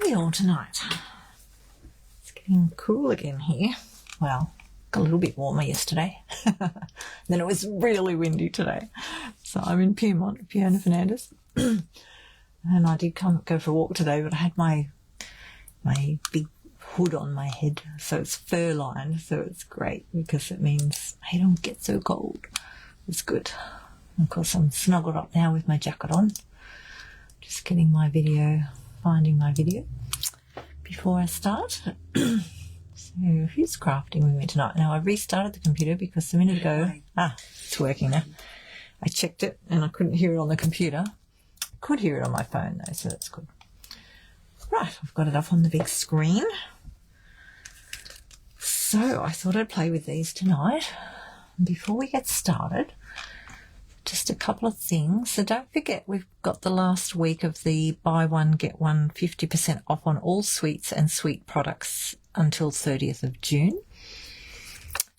we all tonight? It's getting cool again here. Well, got a little bit warmer yesterday. Then it was really windy today. So I'm in Pyrmont, Fiona, Fernandez. And I did go for a walk today, but I had my big hood on my head, so it's fur lined, so it's great because it means I don't get so cold. It's good. Of course, I'm snuggled up now with my jacket on. Just getting my video, finding my video before I start. So who's crafting with me tonight? Now I restarted the computer because a minute ago, it's working now. I checked it and I couldn't hear it on the computer. I could hear it on my phone though, so that's good. Right, I've got it up on the big screen. So I thought I'd play with these tonight. Before we get started, just a couple of things. So don't forget, we've got the last week of the buy one, get one 50% off on all sweets and sweet products until 30th of June.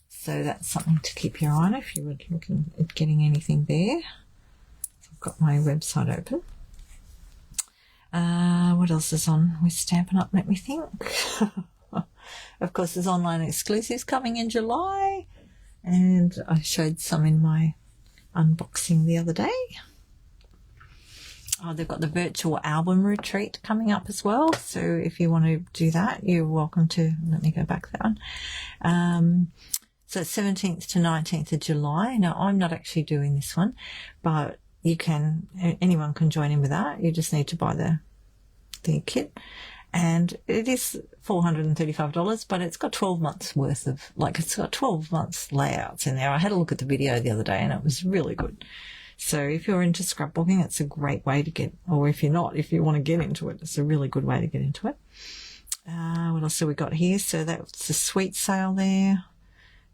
So that's something to keep your eye on if you were looking at getting anything there. So I've got my website open. What else is on with Stampin' Up? Let me think. Of course, there's online exclusives coming in July, and I showed some in my unboxing the other day. Oh, they've got the virtual album retreat coming up as well, so if you want to do that, you're welcome to. Let me go back that one. So it's 17th to 19th of July. Now, I'm not actually doing this one, but anyone can join in with that. You just need to buy the kit, and it is $435, but it's got 12 months worth of, it's got 12 months layouts in there. I had a look at the video the other day and it was really good. So if you're into scrapbooking, it's a great way to get, or if you're not, if you want to get into it, it's a really good way to get into it. What else have we got here? So that's the sweet sale there.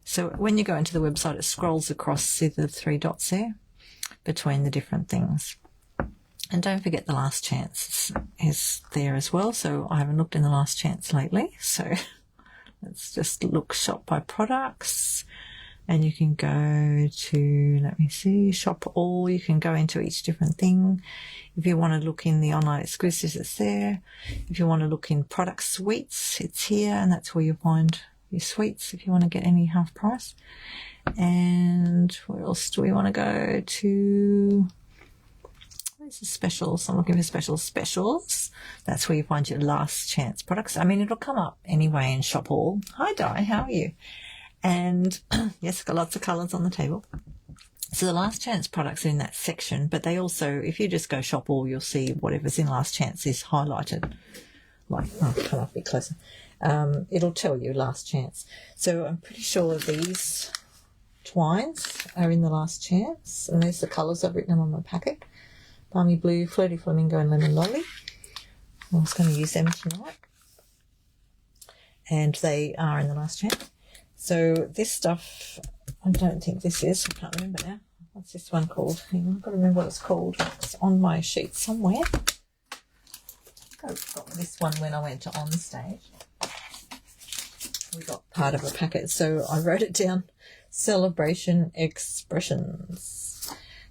So when you go into the website, it scrolls across, see the 3 dots there between the different things. And don't forget the last chance is there as well. So I haven't looked in the last chance lately. So let's just look shop by products. And you can go to, let me see, shop all. You can go into each different thing. If you want to look in the online exclusives, it's there. If you want to look in product suites, it's here. And that's where you find your sweets if you want to get any half price. And where else do we want to go to? Where's the specials? I'm looking for specials. That's where you find your last chance products. I mean, it'll come up anyway in shop all. Hi, Di, how are you? And yes, got lots of colours on the table. So the last chance products are in that section, but they also, if you just go shop all, you'll see whatever's in last chance is highlighted. Come up a bit closer. It'll tell you last chance. So I'm pretty sure these twines are in the last chance, and there's the colours I've written them on my packet. Balmy Blue, Flirty Flamingo and Lemon Lolly. I was going to use them tonight. And they are in the last chance. So this stuff, I don't think this is. I can't remember now. What's this one called? Hang on, I've got to remember what it's called. It's on my sheet somewhere. I got this one when I went to On Stage. We got part of a packet, so I wrote it down. Celebration Expressions.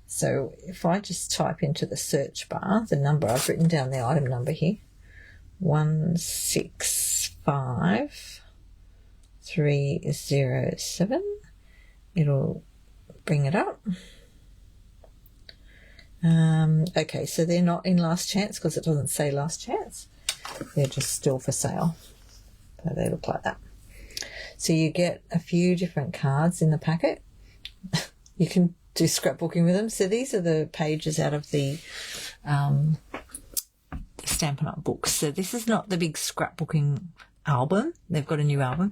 So if I just type into the search bar, the number, I've written down the item number here, 165307. It'll bring it up. Okay, so they're not in last chance because it doesn't say last chance. They're just still for sale. So they look like that. So you get a few different cards in the packet. You can do scrapbooking with them. So these are the pages out of the Stampin' Up books. So this is not the big scrapbooking album. They've got a new album.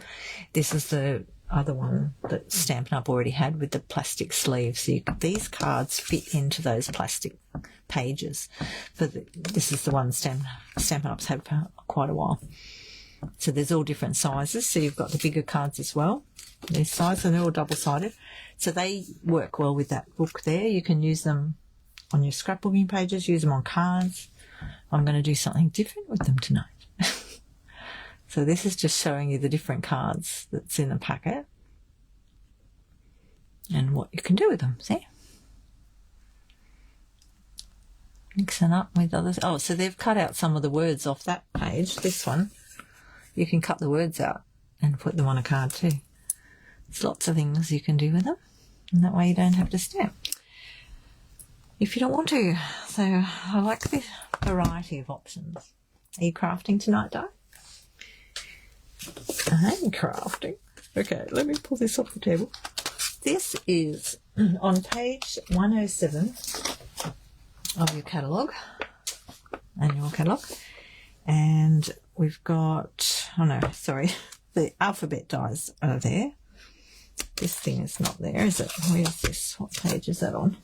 This is the other one that Stampin' Up already had with the plastic sleeves. So these cards fit into those plastic pages. This is the one Stampin' Up's had for quite a while. So there's all different sizes. So you've got the bigger cards as well. These sizes, and they're all double-sided. So they work well with that book there. You can use them on your scrapbooking pages, use them on cards. I'm going to do something different with them tonight. So this is just showing you the different cards that's in the packet and what you can do with them, see? mixing up with others. Oh, so they've cut out some of the words off that page. This one, you can cut the words out and put them on a card too. There's lots of things you can do with them, and that way you don't have to stamp if you don't want to. So I like the variety of options. Are you crafting tonight, Di? I'm crafting. Okay, let me pull this off the table. This is on page 107 of your catalogue, annual catalogue, and we've got, oh no, sorry, the alphabet dies are there. This thing is not there, is it? Where's this? What page is that on?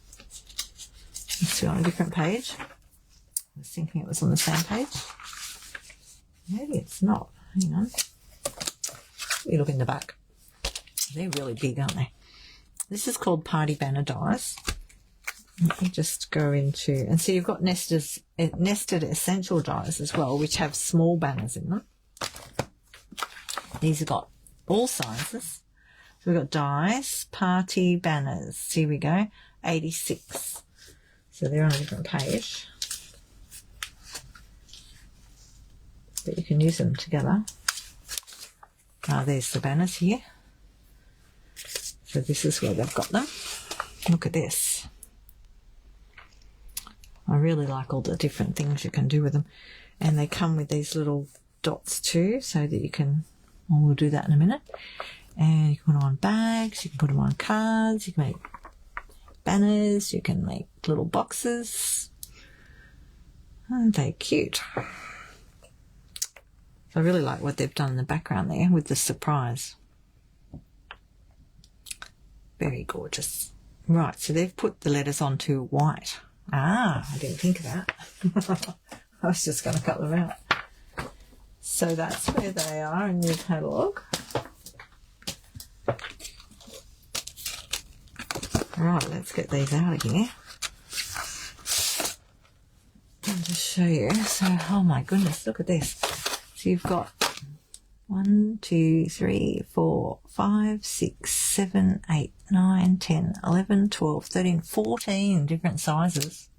It's on a different page. I was thinking it was on the same page. Maybe it's not. Hang on. We look in the back. They're really big, aren't they? This is called Party Banner Dies. Let me just go into, and so you've got nested essential dies as well, which have small banners in them. These have got all sizes. So we've got dies, party banners. Here we go, 86. So they're on a different page, but you can use them together. There's the banners here. So this is where they've got them. Look at this. I really like all the different things you can do with them. And they come with these little dots too, so that you can, well, we'll do that in a minute. And you can put them on bags, you can put them on cards, you can make banners, you can make little boxes. Aren't they cute? So I really like what they've done in the background there with the surprise. Very gorgeous. Right, so they've put the letters onto white. I didn't think of that. I was just going to cut them out. So that's where they are in your catalogue. Right, let's get these out of here and just show you. So, oh my goodness, look at this. So you've got 1, 2, 3, 4, 5, 6, 7, 8, 9, 10, 11, 12, 13, 14 different sizes.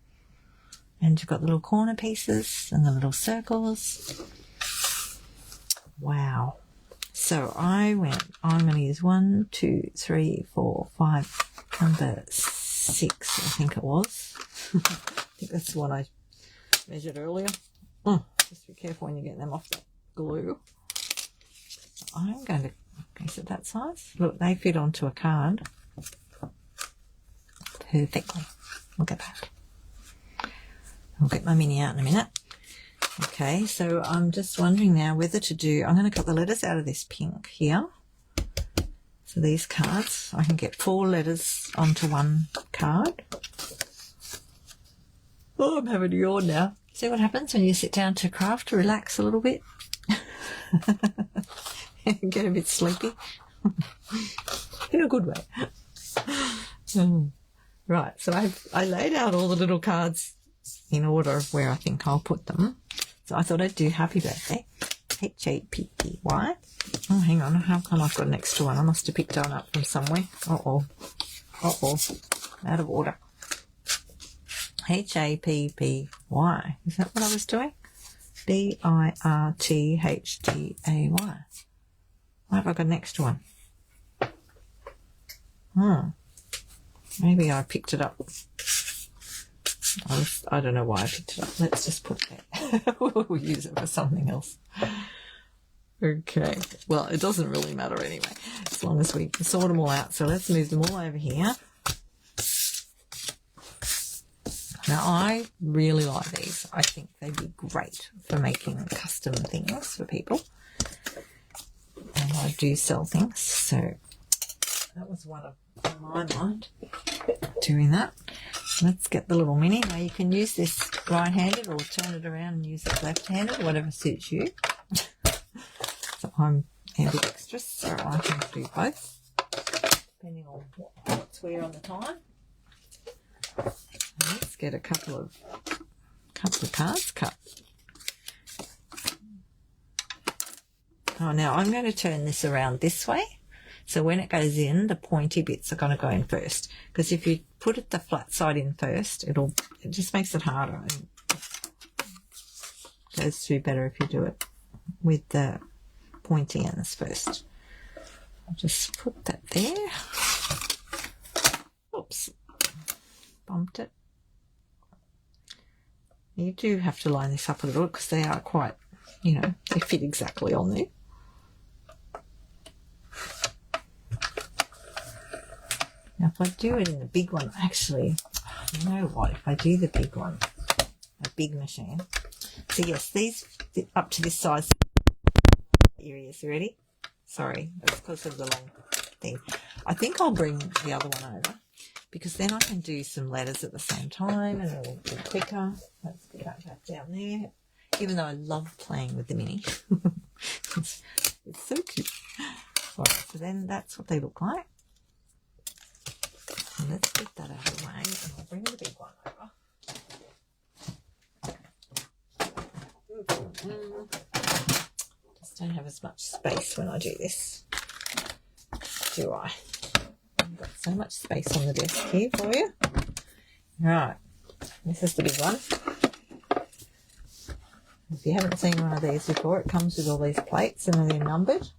And you've got the little corner pieces and the little circles. Wow. So I'm going to use 1, 2, 3, 4, 5, number 6, I think it was. I think that's the one I measured earlier. Just be careful when you get them off that glue. I'm going to, is it that size? Look, they fit onto a card perfectly. Look at that. I'll get my mini out in a minute. Okay, so I'm just wondering now whether to do, I'm going to cut the letters out of this pink here. So these cards, I can get 4 letters onto one card. Oh, I'm having a yawn now. See what happens when you sit down to craft, to relax a little bit? Get a bit sleepy. In a good way. Right, so I laid out all the little cards in order of where I think I'll put them. So I thought I'd do happy birthday. H-A-P-P-Y. Oh, hang on. How come I've got an extra one? I must have picked one up from somewhere. Uh-oh. Uh-oh. Out of order. H-A-P-P-Y. Is that what I was doing? B-I-R-T-H-T-A-Y. Why have I got an extra one? Maybe I picked it up. I don't know why I picked it up. Let's just put that. We'll use it for something else. Okay. Well, it doesn't really matter anyway, as long as we sort them all out. So let's move them all over here. Now, I really like these. I think they'd be great for making custom things for people. And I do sell things, so that was one of my mind doing that. Let's get the little mini. Now you can use this right-handed or turn it around and use it left-handed, whatever suits you. So I'm ambidextrous, so I can do both, depending on what's where on the time. Let's get a couple of cards cut. Oh, now I'm going to turn this around this way. So when it goes in, the pointy bits are going to go in first. Because if you put it the flat side in first. It just makes it harder. It goes through better if you do it with the pointy ends first. I'll just put that there. Oops, bumped it. You do have to line this up a little because they are quite, you know, they fit exactly on there. Now if I do it in the big one, actually, you know what, if I do the big one, a big machine. So yes, these up to this size areas already. Sorry, that's because of the long thing. I think I'll bring the other one over because then I can do some letters at the same time and it'll be quicker. Let's get that back down there. Even though I love playing with the mini. it's so cute. Alright, so then that's what they look like. And let's get that out of the way and I'll bring the big one over. Just don't have as much space when I do this, do I? I've got so much space on the desk here for you. Right, this is the big one. If you haven't seen one of these before, it comes with all these plates and they're numbered,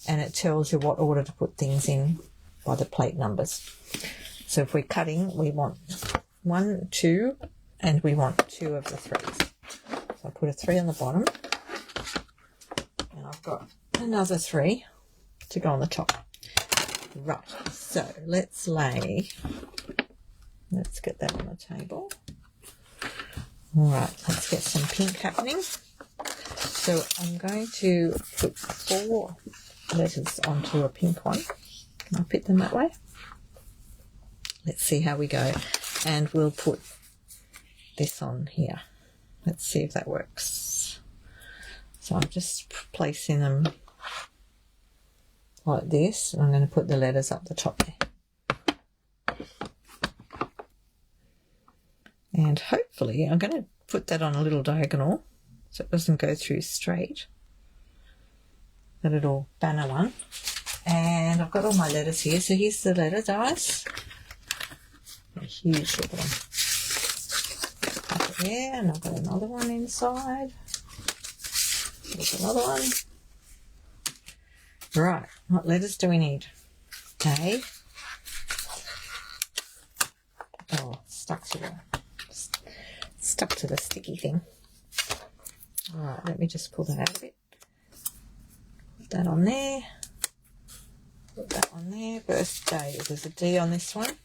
and it tells you what order to put things in by the plate numbers. So if we're cutting, we want 1, 2, and we want 2 of the 3s. So I put a 3 on the bottom, and I've got another 3 to go on the top. Right, so let's get that on the table. All right, let's get some pink happening. So I'm going to put 4 letters onto a pink one. Can I fit them that way? Let's see how we go. And we'll put this on here. Let's see if that works. So I'm just placing them like this. And I'm going to put the letters up the top there. And hopefully I'm going to put that on a little diagonal so it doesn't go through straight. The little banner one. And I've got all my letters here. So here's the letter dice. A huge little one. Pop it there, and I've got another one inside. There's another one. Right, what letters do we need? A. Oh, stuck to the sticky thing. All right, let me just pull that out a bit. Put that on there. Put that on there. Birthday. There's a D on this one.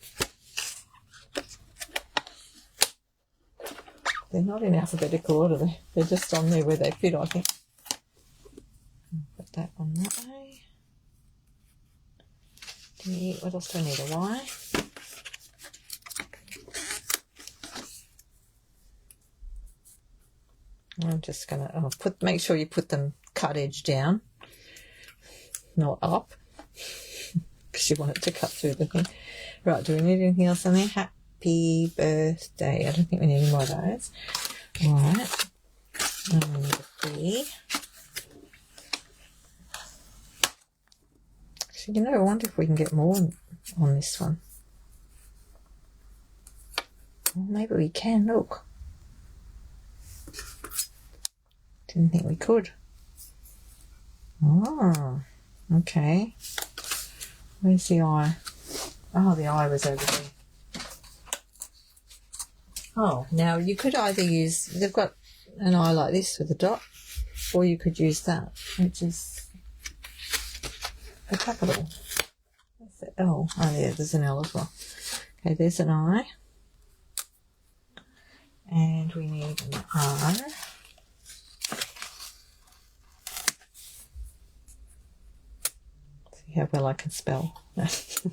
They're not in alphabetical order. They're just on there where they fit, I think. Put that on that way. What else do I need? A Y. I'm just gonna make sure you put them cut edge down, not up, because you want it to cut through the thing. Right, do we need anything else on there? Happy birthday. I don't think we need any more of those. All right. And we need a B. So, you know, I wonder if we can get more on this one. Well, maybe we can. Look. Didn't think we could. Oh, okay. Where's the eye? Oh, the eye was over there. Oh, now you could either use, they've got an eye like this with a dot, or you could use that, which is a capital. What's the L? Oh, yeah, there's an L as well. Okay, there's an I. And we need an R. See how well I can spell. It's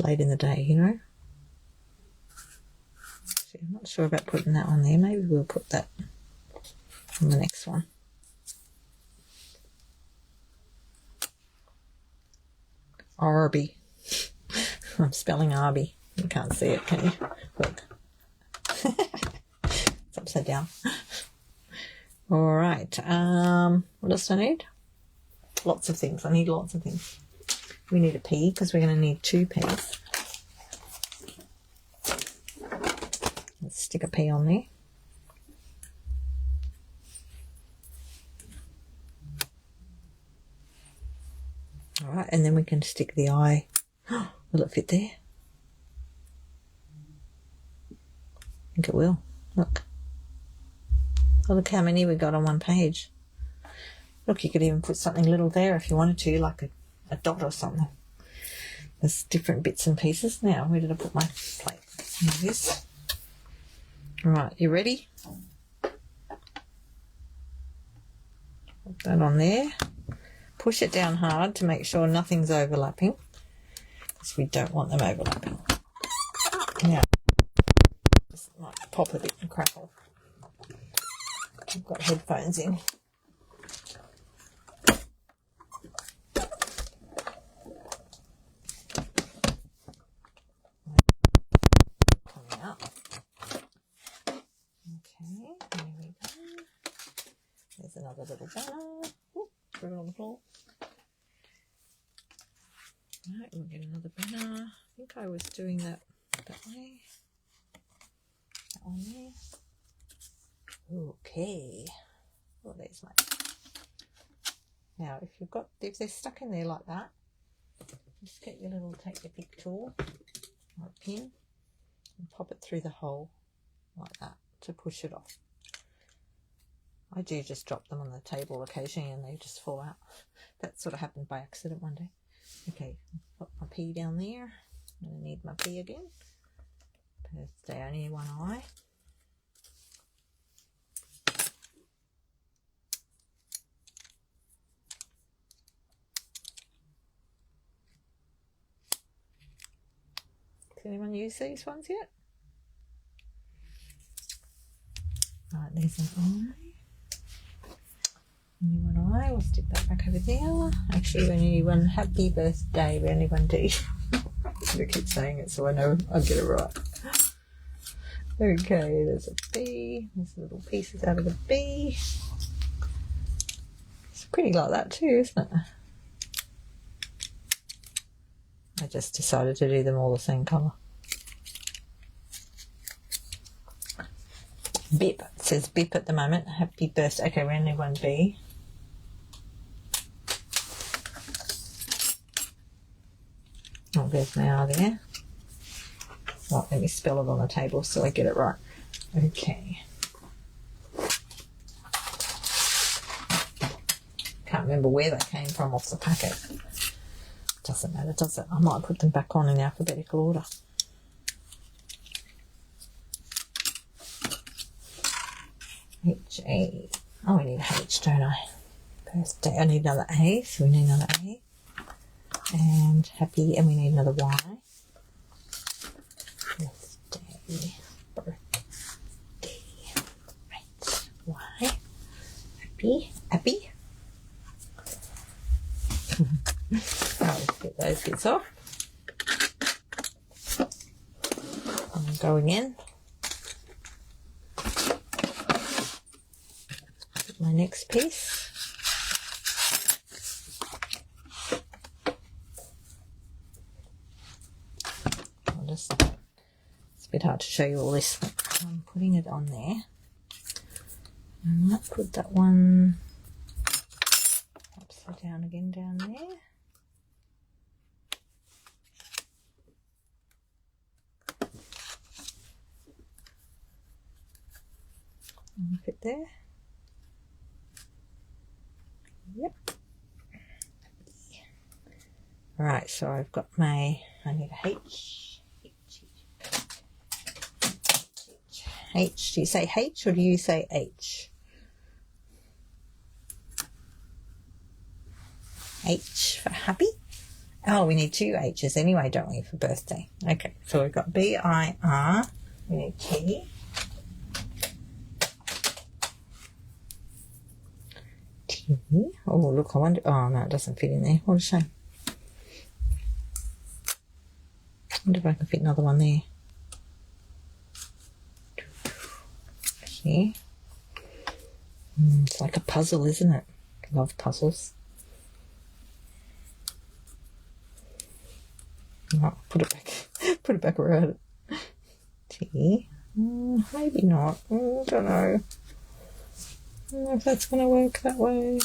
late in the day, you know. I'm not sure about putting that on there. Maybe we'll put that on the next one. Arby. I'm spelling Arby. You can't see it, can you? Look. It's upside down. All right. What else do I need? Lots of things. I need lots of things. We need a P because we're going to need 2 P's. Let's stick a P on there. Alright, and then we can stick the eye. Will it fit there? I think it will. Look. Oh, look how many we got on one page. Look, you could even put something little there if you wanted to, like a dot or something. There's different bits and pieces. Now, where did I put my plate? Here it is. Right, you ready? Put that on there. Push it down hard to make sure nothing's overlapping, because we don't want them overlapping. Now, this might pop a bit and crackle. I've got headphones in. Coming up. Okay, there we go. There's another little banner. Ooh, threw it on the floor. Right, we'll get another banner. I think I was doing that way. That one there. Okay. Well, there's my. Now, if they're stuck in there like that, just take your big tool or a pin and pop it through the hole like that to push it off. I do just drop them on the table occasionally and they just fall out. That sort of happened by accident one day. Okay, put my P down there. I'm going to need my P again. Birthday, only one eye. Has anyone used these ones yet? Right, there's an eye. Only one eye. We'll stick that back over there. Actually, we only need one. Happy birthday. We only one D. I keep saying it so I know I'll get it right. Okay, there's a B. There's little pieces out of the B. It's pretty like that too, isn't it? I just decided to do them all the same colour. Bip. It says Bip at the moment. Happy birthday. Okay, we're only one B. Oh, there's my R there. Right, let me spell it on the table so I get it right. Okay. Can't remember where they came from off the packet. Doesn't matter, does it? I might put them back on in alphabetical order. H-A. Oh, we need a H, don't I? Birthday. I need another A, so we need another A. And happy, and we need another Y. Birthday. Right. Y. Happy. Let's get those bits off. And go again. Get my next piece. It's a bit hard to show you all this. I'm putting it on there. I might put that one upside down again down there. And fit there. Yep. Right, so I've got I need a H. H. Do you say H or do you say H? H for happy. Oh, we need 2 H's anyway, don't we, for birthday? Okay, so we've got B-I-R. We need T. T. Oh, look, I wonder. Oh, no, it doesn't fit in there. What a shame. I wonder if I can fit another one there. Here. It's like a puzzle, isn't it? I love puzzles. Oh, put it back. Put it back around. T. Maybe not. Don't know. I don't know if that's going to work that way.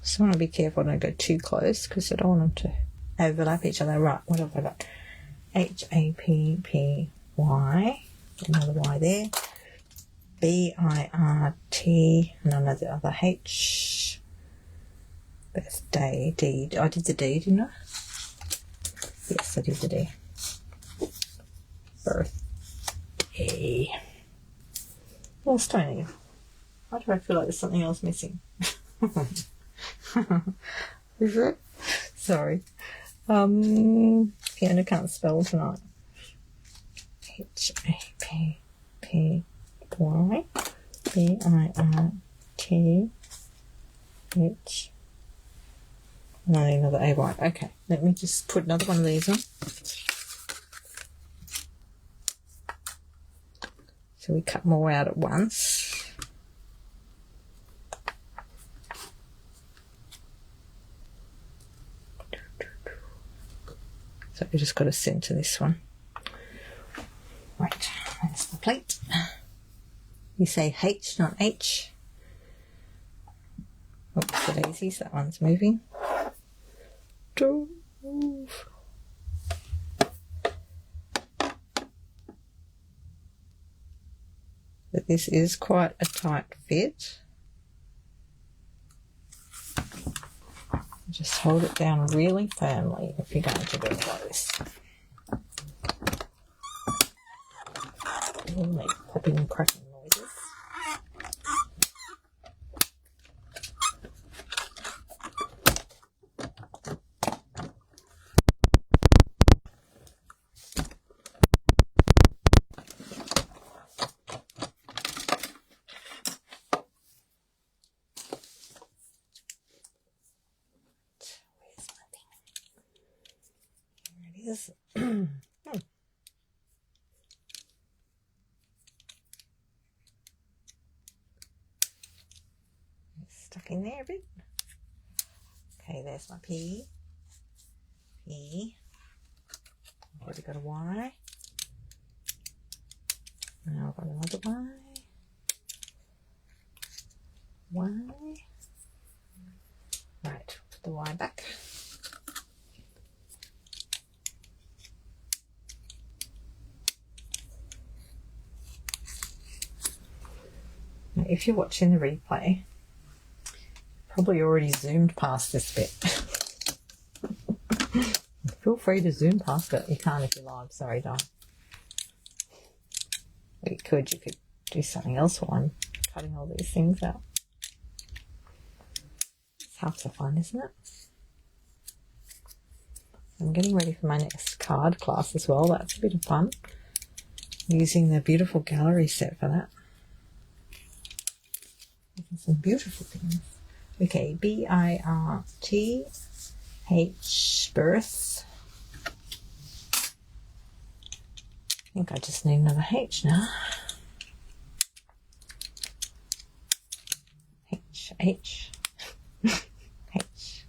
Just want to be careful I don't go too close because I don't want them to overlap each other. Right, what have I got? H-A-P-P-Y. Another Y there. B-I-R-T. And another other H. Birthday. D. I did the D, didn't I? Yes, I did the D. Birthday. Well, Stony. Why do I feel like there's something else missing? Is it? Sorry. Fiona can't spell tonight. H-A-P-P-Y B-I-R-T-H. No, another A-Y. Okay, let me just put another one of these on. So we cut more out at once. So we just got to center this one. Right, that's the plate. You say H, not H. Oops, the daisies, that one's moving. Don't move. But this is quite a tight fit. Just hold it down really firmly if you're going to do it like this. It'll make popping and cracking noises. Is stuck in there a bit. Okay, there's my P. P. I've already got a Y. Now I've got another Y. Y. Right, put the Y back. Now, if you're watching the replay, probably already zoomed past this bit. Feel free to zoom past it. You can't if you're live. Sorry, don't. Well, you could do something else while I'm cutting all these things out. It's half the fun, isn't it? I'm getting ready for my next card class as well. That's a bit of fun. I'm using the beautiful gallery set for that. Some beautiful things. Okay, B-I-R-T-H, birth. I think I just need another H now. H, H, H.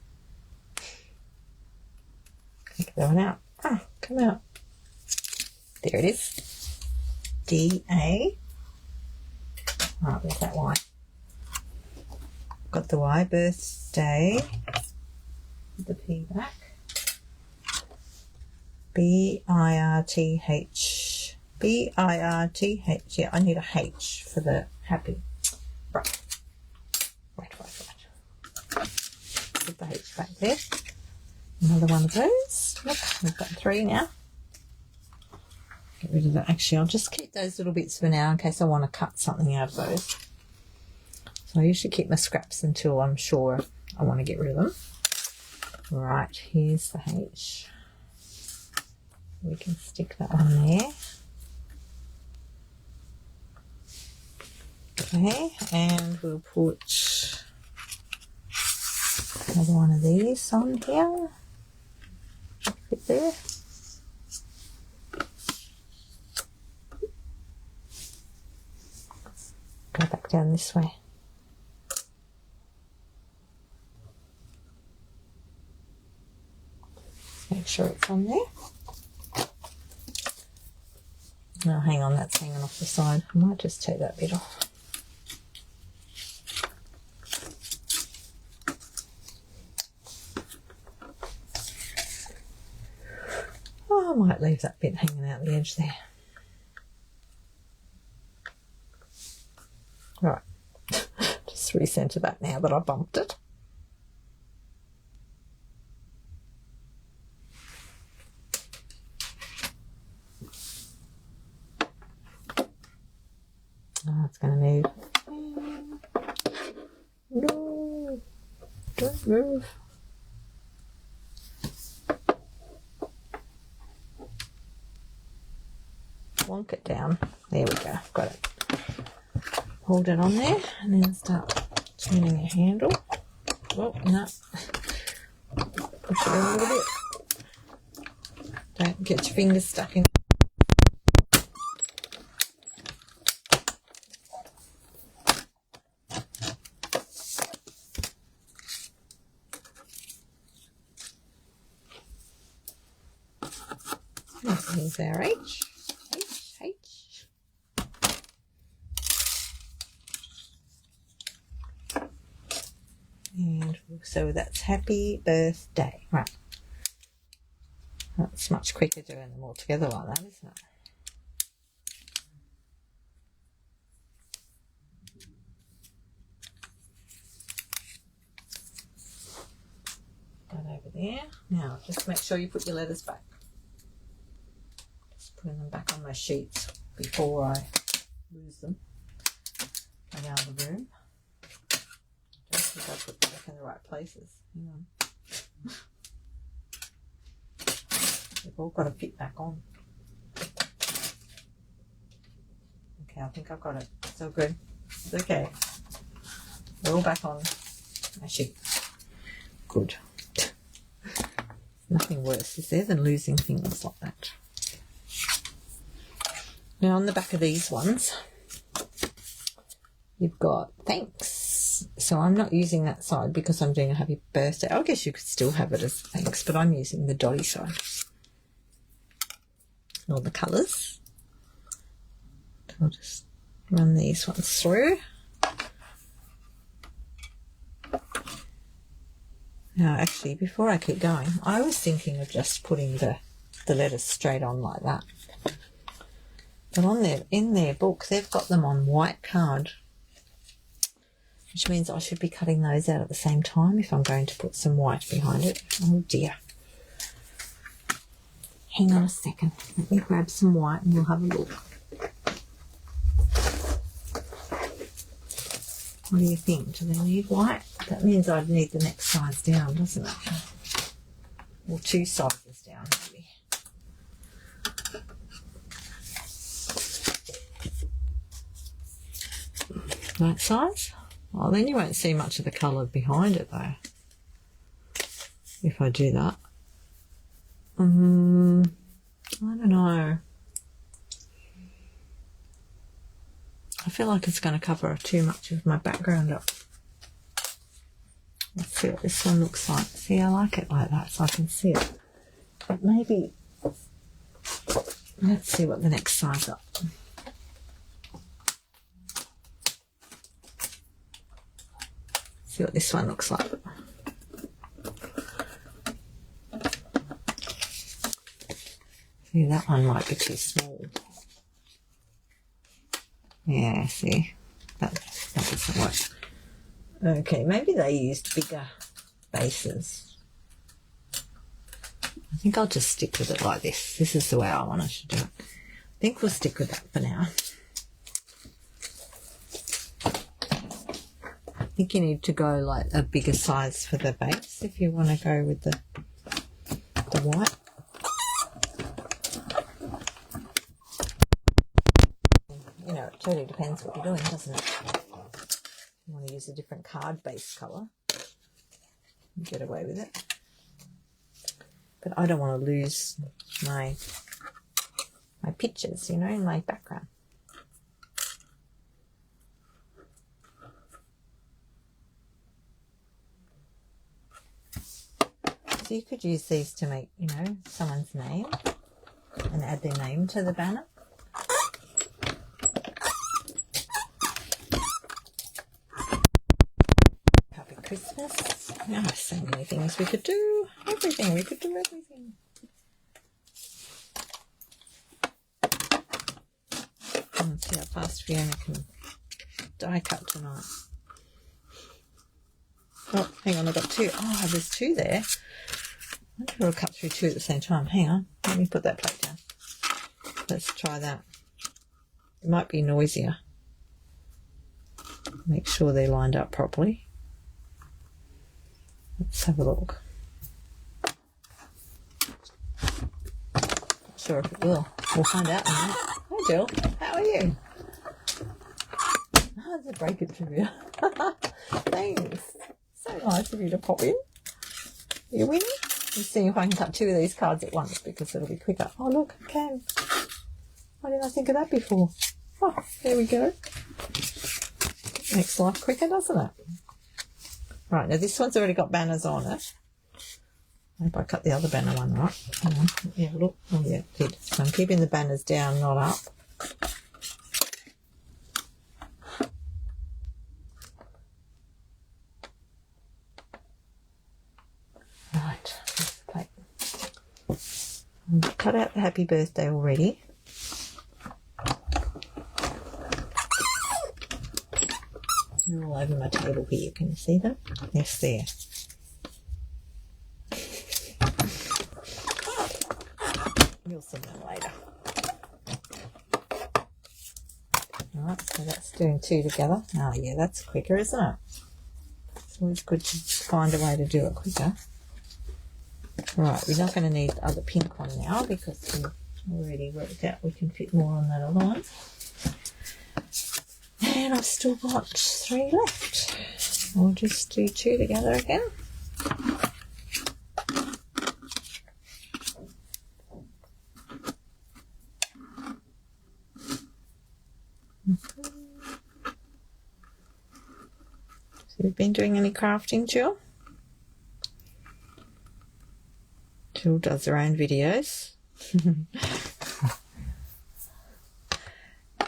Get that one out. Ah, come out. There it is. D-A. Oh, there's that Y. Got the Y, birthday. Put the P back. B-I-R-T-H. B-I-R-T-H. Yeah, I need a H for the happy. Right. Right. Put the H back there. Another one of those. Look, we've got 3 now. Get rid of that. Actually, I'll just keep those little bits for now in case I want to cut something out of those. So I usually keep my scraps until I'm sure I want to get rid of them. Right, here's the H. We can stick that one there. Okay, and we'll put another one of these on here. Fit there. Go back down this way. Make sure it's on there. Oh, hang on, that's hanging off the side. I might just take that bit off. Oh, I might leave that bit hanging out the edge there. Right, just recenter that now that I bumped it. Oh, it's going to move. No, don't move. Wonk it down. There we go. Got it. Hold it on there and then start turning your handle. Oh, no. Push it a little bit. Don't get your fingers stuck in. Here's our H. And so that's happy birthday. Right. That's much quicker doing them all together like that, isn't it? That over there. Now, just make sure you put your letters back. Putting them back on my sheets before I lose them. Get out of the room. I don't think I put them back in the right places. Hang on. They've all got to fit back on. Okay, I think I've got it. So good. It's okay. They're all back on my sheet. Good. Nothing worse, is there, than losing things like that. Now on the back of these ones, you've got thanks. So I'm not using that side because I'm doing a happy birthday. I guess you could still have it as thanks, but I'm using the dotty side. All the colours. So I'll just run these ones through. Now actually, before I keep going, I was thinking of just putting the letters straight on like that. But in their book, they've got them on white card, which means I should be cutting those out at the same time if I'm going to put some white behind it. Oh dear. Hang on a second. Let me grab some white and we'll have a look. What do you think? Do they need white? That means I'd need the next size down, doesn't it? Or 2 sizes down, maybe. That size? Oh, then you won't see much of the colour behind it though, if I do that. I don't know. I feel like it's going to cover too much of my background up. Let's see what this one looks like. See, I like it like that so I can see it. But maybe, let's see what the next size up. See what this one looks like. See, that one might be too small. Yeah, see, that doesn't work. Okay, maybe they used bigger bases. I think I'll just stick with it like this. This is the way I want us to do it. I think we'll stick with that for now. I think you need to go like a bigger size for the base if you want to go with the white. You know, it totally depends what you're doing, doesn't it? If you want to use a different card base colour, you get away with it. But I don't want to lose my pictures, you know, in my background. So you could use these to make, you know, someone's name and add their name to the banner. Happy Christmas. Oh, so many things we could do. Everything. We could do everything. Let's see how fast Fiona can die cut tonight. Oh, hang on, I've got two. Oh, there's two there. I wonder if I'll cut through two at the same time. Hang on, let me put that plate down. Let's try that. It might be noisier. Make sure they're lined up properly. Let's have a look. Not sure if it will. We'll find out in a minute. Hi Jill, how are you? Oh, it's a break it trivia. Thanks. So nice of you to pop in. You winning? Let's see if I can cut two of these cards at once because it'll be quicker. Oh look, I can. Why didn't I think of that before? Oh, there we go. Makes life quicker, doesn't it? Right, now this one's already got banners on it. I hope I cut the other banner one right. Hang on. Yeah, look. Oh yeah, it did. So I'm keeping the banners down, not up. Right, here's the plate. I've cut out the happy birthday already. They're all over my table here. Can you see them? Yes, there. You'll see them later. Alright, so that's doing two together. Oh yeah, that's quicker, isn't it? It's always good to find a way to do it quicker. Right, we're not going to need the other pink one now because we've already worked out we can fit more on that other one. And I've still got 3 left. We'll just do 2 together again. So you've been doing any crafting, Jill? Jill does her own videos.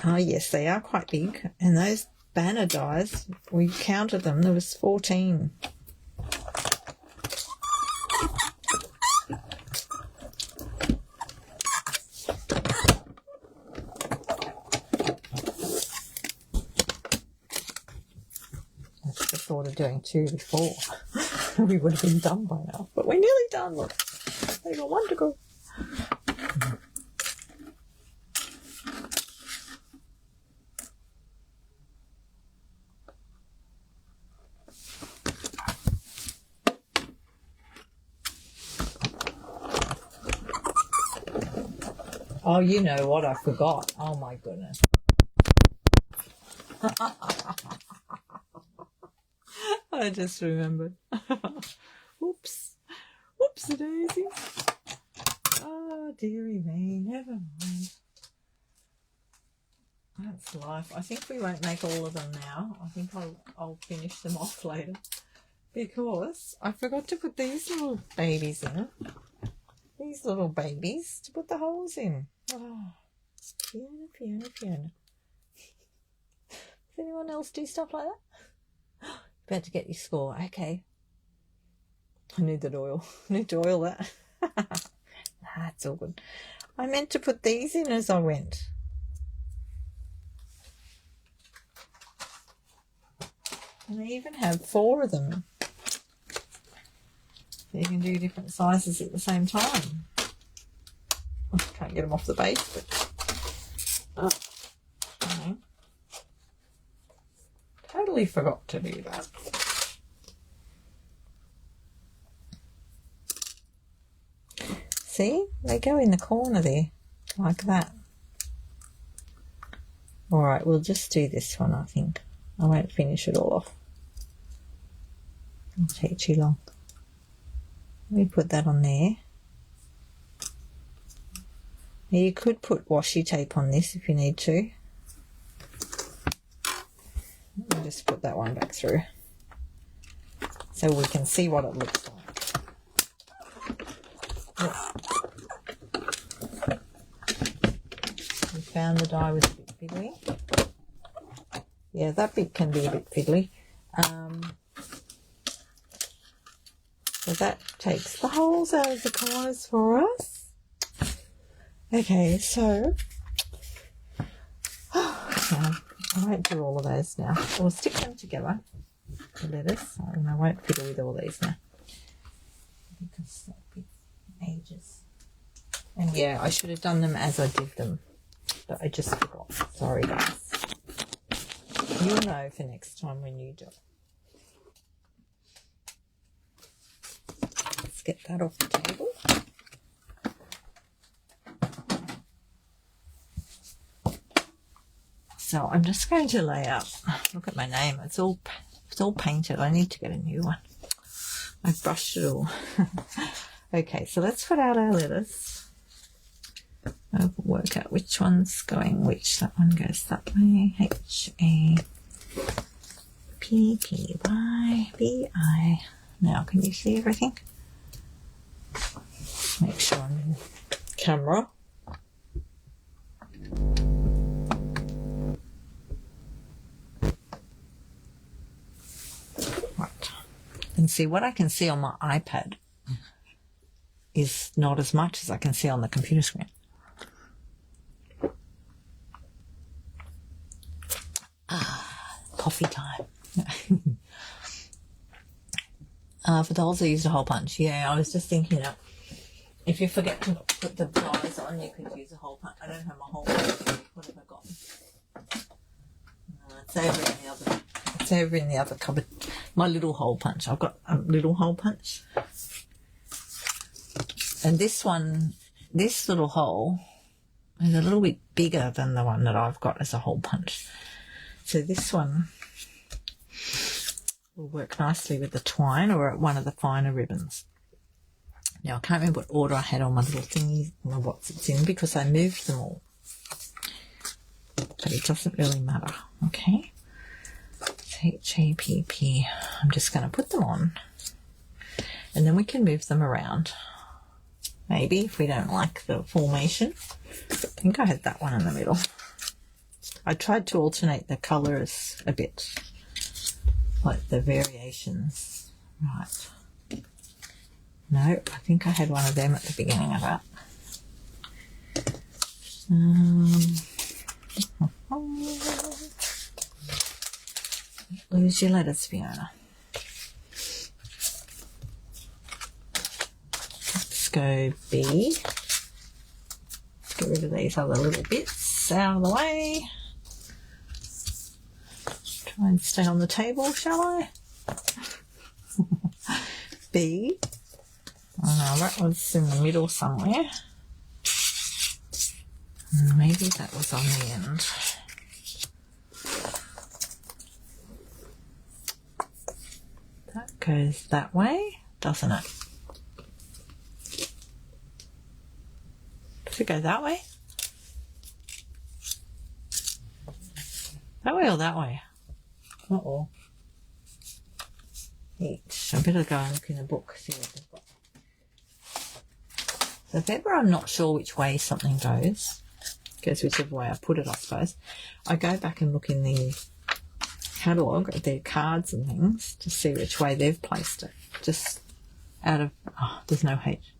Oh yes, they are quite big. And those banner dies, we counted them, there was 14. That's the thought of doing 2 before. We would have been done by now. But we're nearly done, look. They've got 1 to go. Oh, you know what I forgot. Oh, my goodness. I just remembered. Oops. Whoopsie-daisy. Oh, dearie me. Never mind. That's life. I think we won't make all of them now. I think I'll finish them off later. Because I forgot to put these little babies in. These little babies to put the holes in. Oh, Fiona, Fiona, Fiona. Does anyone else do stuff like that? About to get your score. Okay. I need that oil. I need to oil that. Nah, it's all good. I meant to put these in as I went. And I even have 4 of them. So you can do different sizes at the same time. I can't get them off the base, but totally forgot to do that. See, they go in the corner there, like that. All right, we'll just do this one, I think. I won't finish it all off. It'll take too long. Let me put that on there. Now you could put washi tape on this if you need to. I'll just put that one back through so we can see what it looks like. found the die was a bit fiddly. Yeah, that bit can be a bit fiddly. So that takes the holes out of the corners for us. Okay, so I won't do all of those now. We'll stick them together, the letters, and I won't fiddle with all these now because that'll be ages. And yeah, I should have done them as I did them, but I just forgot. Sorry, guys. You'll know for next time when you do it. Let's get that off the table. So I'm just going to lay out. Look at my name. It's all painted. I need to get a new one. I've brushed it all. Okay, so let's put out our letters. I'll work out which one's going which. That one goes that way. H-A-P-P-Y-B-I. Now, can you see everything? Make sure I'm in camera. Right. And see, what I can see on my iPad is not as much as I can see on the computer screen. Coffee time. For those who use a hole punch, yeah, I was just thinking that if you forget to put the dies on, you could use a hole punch. I don't have my hole punch. What have I got? It's over in the other cupboard. My little hole punch. I've got a little hole punch. And this one, this little hole is a little bit bigger than the one that I've got as a hole punch. So this one will work nicely with the twine or one of the finer ribbons. Now, I can't remember what order I had on my little thingy or what it's in because I moved them all. But it doesn't really matter, okay? H-A-P-P. I'm just going to put them on and then we can move them around. Maybe if we don't like the formation. I think I had that one in the middle. I tried to alternate the colours a bit, like the variations. Right. No, I think I had one of them at the beginning of that. Lose your letters, Fiona. Let's go B. Let's get rid of these other little bits out of the way. Try and stay on the table, shall I? B. Oh no, that was in the middle somewhere. Maybe that was on the end. That goes that way, doesn't it? Does it go that way? That way or that way? Uh-oh. I better go and look in the book, see what they've got. So if ever I'm not sure which way something goes whichever way I put it, I suppose, I go back and look in the catalogue of their cards and things to see which way they've placed it. Just out of, there's no H.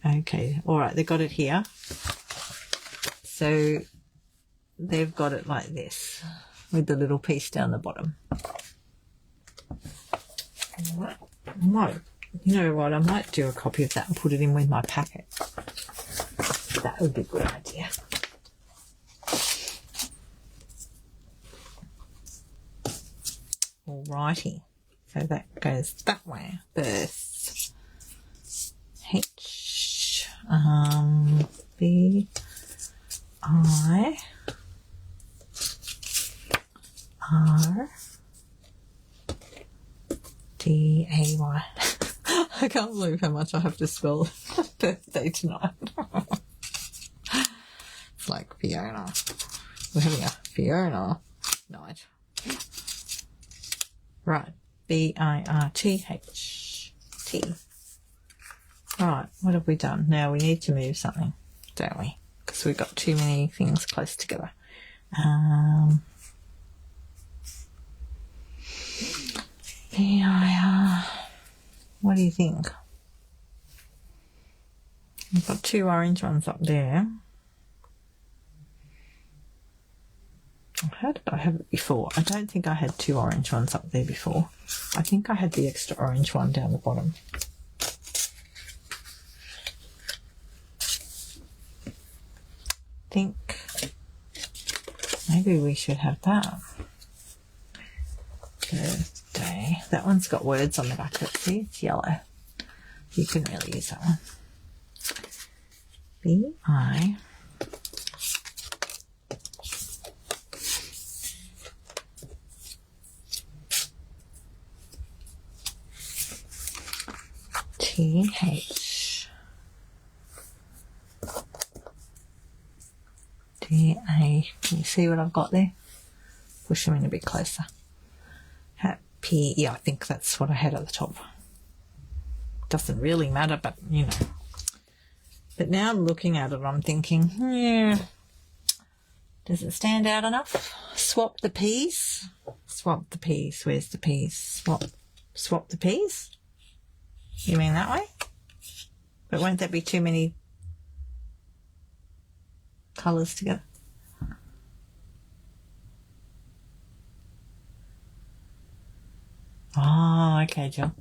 Okay, all right, they got it here. So they've got it like this with the little piece down the bottom. You know what, I might do a copy of that and put it in with my packet. That would be a good idea. Alrighty, so that goes that way first. H, B, I, R, D, A, Y. I can't believe how much I have to spell birthday tonight. It's like Fiona. We're having a Fiona night. Right. B-I-R-T-H-T. Right, what have we done? Now we need to move something, don't we? Because we've got too many things close together. Yeah, what do you think? I've got 2 orange ones up there. How did I have it before? I don't think I had 2 orange ones up there before. I think I had the extra orange one down the bottom. Think maybe we should have that. Birthday. That one's got words on the back of it. See, it's yellow. You couldn't really use that one. B-I T-H D-A. Can you see what I've got there? Push them in a bit closer. Happy. Yeah, I think that's what I had at the top. Doesn't really matter, but you know. But now looking at it, I'm thinking, yeah, does it stand out enough? Swap the peas. Swap the peas. Where's the peas? Swap the peas? You mean that way? But won't that be too many colours together? Oh, okay, Jill.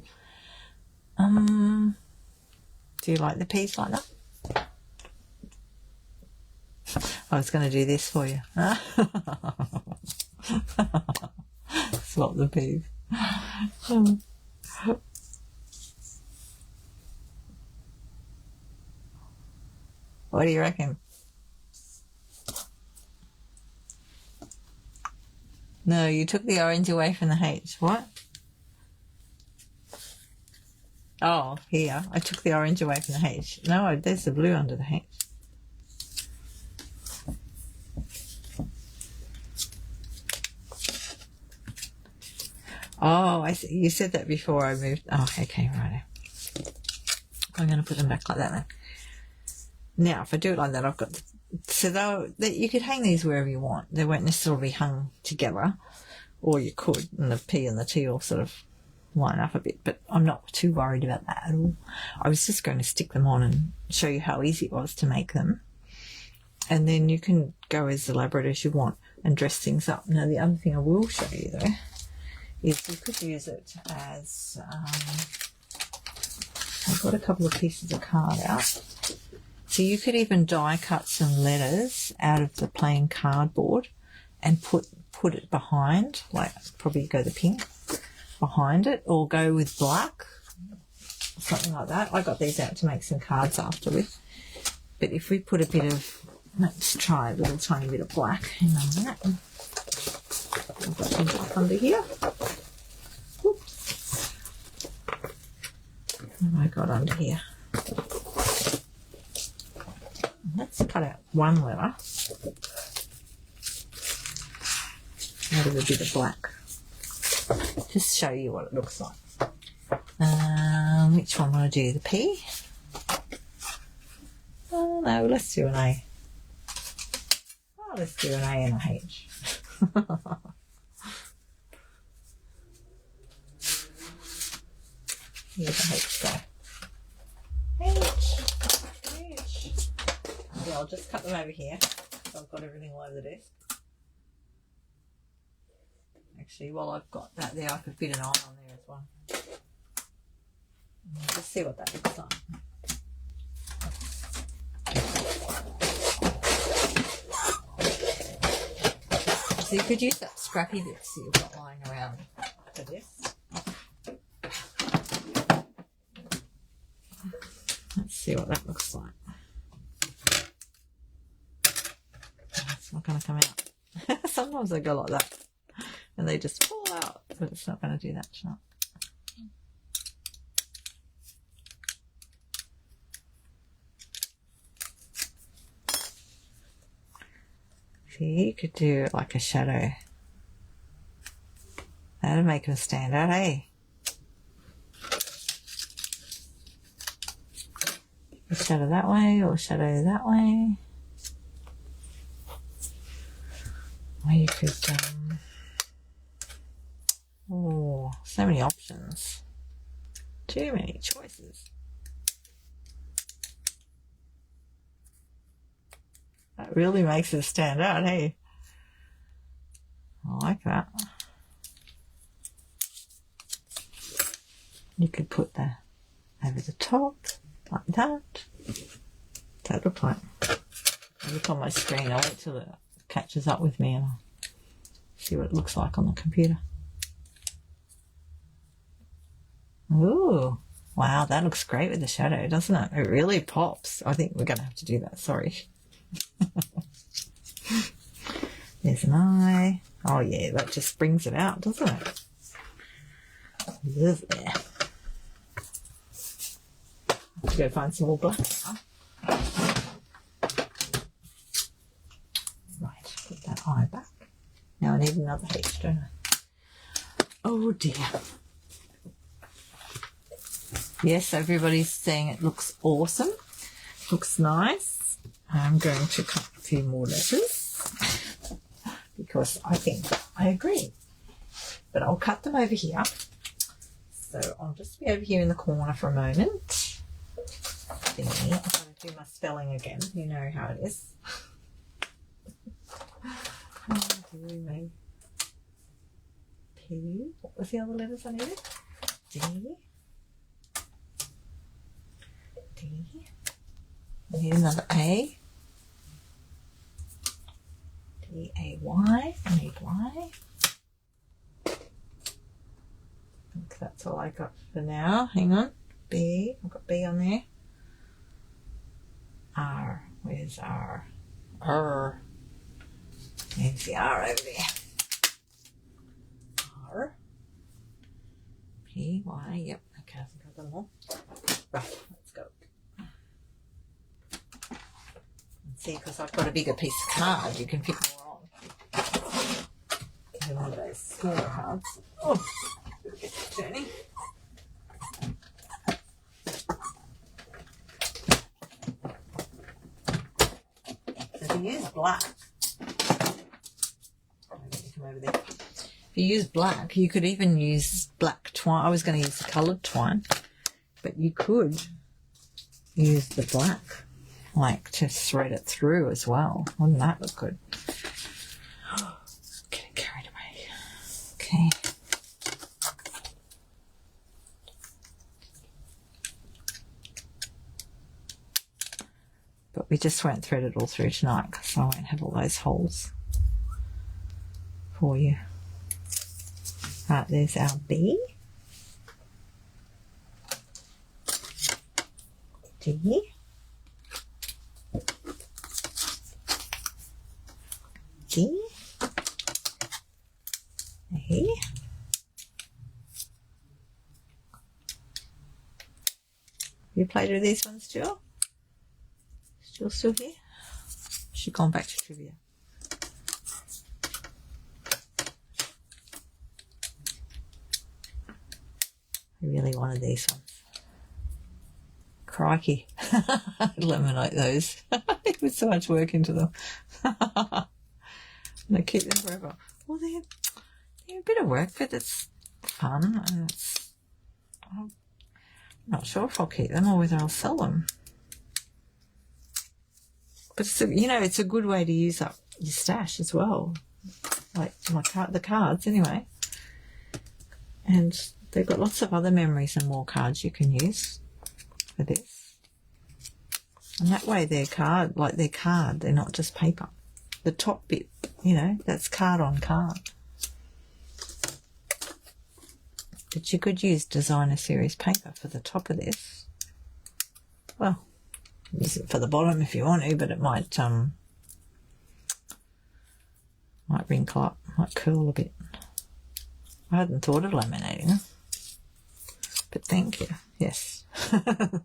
Do you like the peas like that? I was going to do this for you. Swap the peas. What do you reckon? No, you took the orange away from the H. What? Oh, here. I took the orange away from the H. No, there's the blue under the H. Oh, I see. You said that before I moved. Oh, okay, right. I'm going to put them back like that then. Now, if I do it like that, I've got... So you could hang these wherever you want. They won't necessarily be hung together. Or you could, and the P and the T will sort of line up a bit. But I'm not too worried about that at all. I was just going to stick them on and show you how easy it was to make them. And then you can go as elaborate as you want and dress things up. Now, the other thing I will show you, though, is you could use it as... I've got a couple of pieces of card out. So you could even die cut some letters out of the plain cardboard and put it behind, like probably go the pink behind it, or go with black, something like that. I got these out to make some cards after with. But if we put a bit of, let's try a little tiny bit of black. Hang on a minute. I've got some black under here. Whoops. What have I got under here? Let's cut out one letter out of a bit of black. Just show you what it looks like. Which one will I do? The P? Oh no, let's do an A. Oh, let's do an A and a H. Here's a H go. Yeah, I'll just cut them over here. So I've got everything all over the desk. Actually, while I've got that there, I could fit an eye on there as well. Just see what that looks like. So you could use that scrappy bits that you've got lying around for this. Let's see what that looks like. It's not going to come out. Sometimes they go like that and they just fall out, but it's not going to do that tonight. See, you could do like a shadow. That'd make them stand out, eh? A shadow that way or shadow that way. Or you could, oh, so many options. Too many choices. That really makes it stand out, hey? I like that. You could put that over the top, like that. That look like. I look on my screen. I'll wait till it catches up with me and I'll see what it looks like on the computer. Ooh, wow, that looks great with the shadow, doesn't it? It really pops. I think we're going to have to do that. Sorry. There's an eye. Oh yeah, that just brings it out, doesn't it? There. Let's go find some more black. Right, put that eye back. Now I need another H, don't I? Oh dear. Yes, everybody's saying it looks awesome. Looks nice. I'm going to cut a few more letters because I think I agree. But I'll cut them over here. So I'll just be over here in the corner for a moment. Thingy. I'm going to do my spelling again. You know how it is. P. What was the other letters I needed? D. D. I need another A. D-A-Y. I need Y. I think that's all I got for now. Hang on. B. I've got B on there. R. Where's R? R. There's the R over there. R. P. Y. Yep. Okay, I think I've got them all. Right. Let's go. See, because I've got a bigger piece of card, you can fit more on. And one of those smaller cards. Oh, it's turning. So if you use black, come over there. If you use black, you could even use black twine. I was going to use the coloured twine, but you could use the black. Like to thread it through as well. Wouldn't that look good? Getting carried away. Okay. But we just won't thread it all through tonight because I won't have all those holes for you. Right, there's our B. D. G. A. You played with these ones, Jill? Jill still here? She's gone back to trivia. I really wanted these ones. Crikey. Laminate those. It was so much work into them. They keep them forever. Well, they're a bit of work, but it's fun, and I'm not sure if I'll keep them or whether I'll sell them. But it's a good way to use up your stash as well, like the cards anyway. And they've got lots of other memories and more cards you can use for this. And that way they're card, they're not just paper. The top bit, that's card on card. But you could use designer series paper for the top of this. Well, use it for the bottom if you want to, but it might wrinkle up, might curl a bit. I hadn't thought of laminating them, but thank you. Yes. A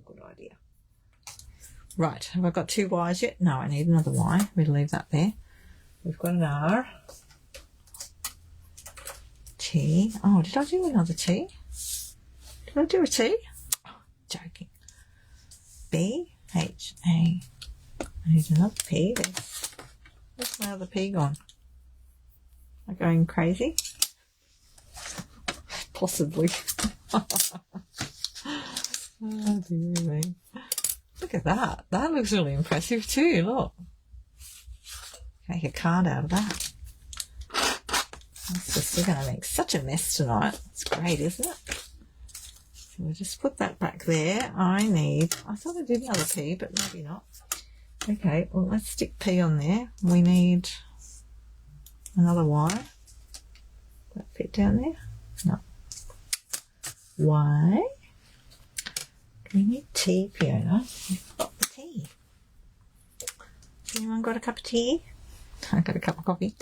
good idea. Right, have I got two Y's yet? No, I need another Y. We'll leave that there. We've got an R. T. Oh, did I do another T? Did I do a T? Oh, joking. B, H-A. I need another P. Where's my other P gone? Am I going crazy? Possibly. Oh, dear me. Look at that. That looks really impressive too. Look. Make a card out of that. It's just going to make such a mess tonight. It's great, isn't it? So we'll just put that back there. I thought I did another P, but maybe not. Okay, well, let's stick P on there. We need another Y. Does that fit down there? No. Y. We need T, Fiona. We've got the tea. Has anyone got a cup of tea? I got a cup of coffee.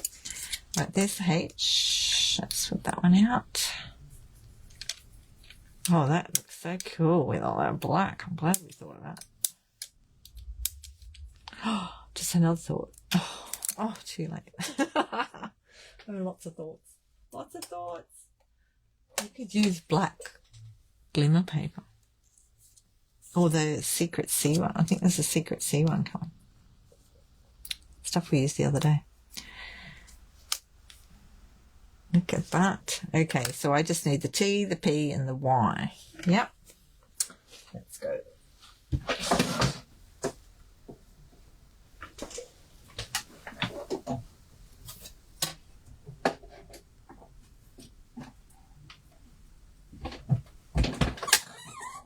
Right, there's the H. Let's put that one out. Oh, that looks so cool with all that black. I'm glad we thought of that. Oh, just another thought. Oh, too late. Oh, lots of thoughts. Lots of thoughts. You could use black glimmer paper. Or the Secret C one. I think there's a Secret C one coming. Stuff we used the other day. Look at that. Okay, so I just need the T, the P, and the Y. Yep. Let's go.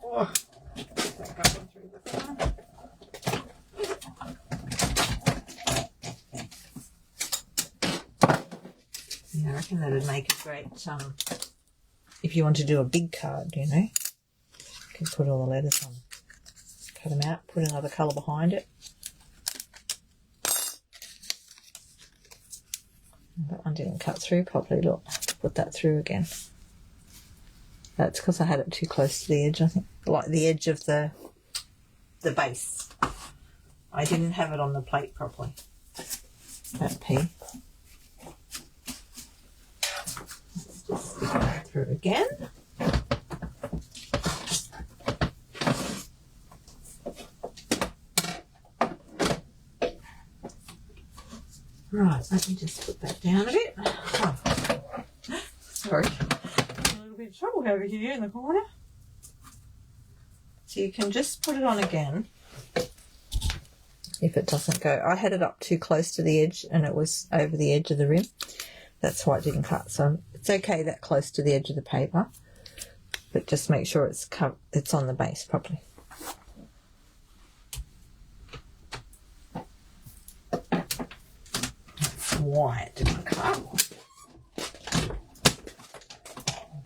Oh. I reckon that would make a great, if you want to do a big card, you know, you can put all the letters on, cut them out, put another colour behind it. That one didn't cut through properly, look, put that through again. That's because I had it too close to the edge, I think, like the edge of the base. I didn't have it on the plate properly, that P. Through again. Right, let me just put that down a bit. Oh. Sorry, a little bit of trouble over here in the corner. So you can just put it on again if it doesn't go. I had it up too close to the edge and it was over the edge of the rim. That's why it didn't cut. So it's okay that close to the edge of the paper, but just make sure it's on the base properly. That's why it didn't cut. I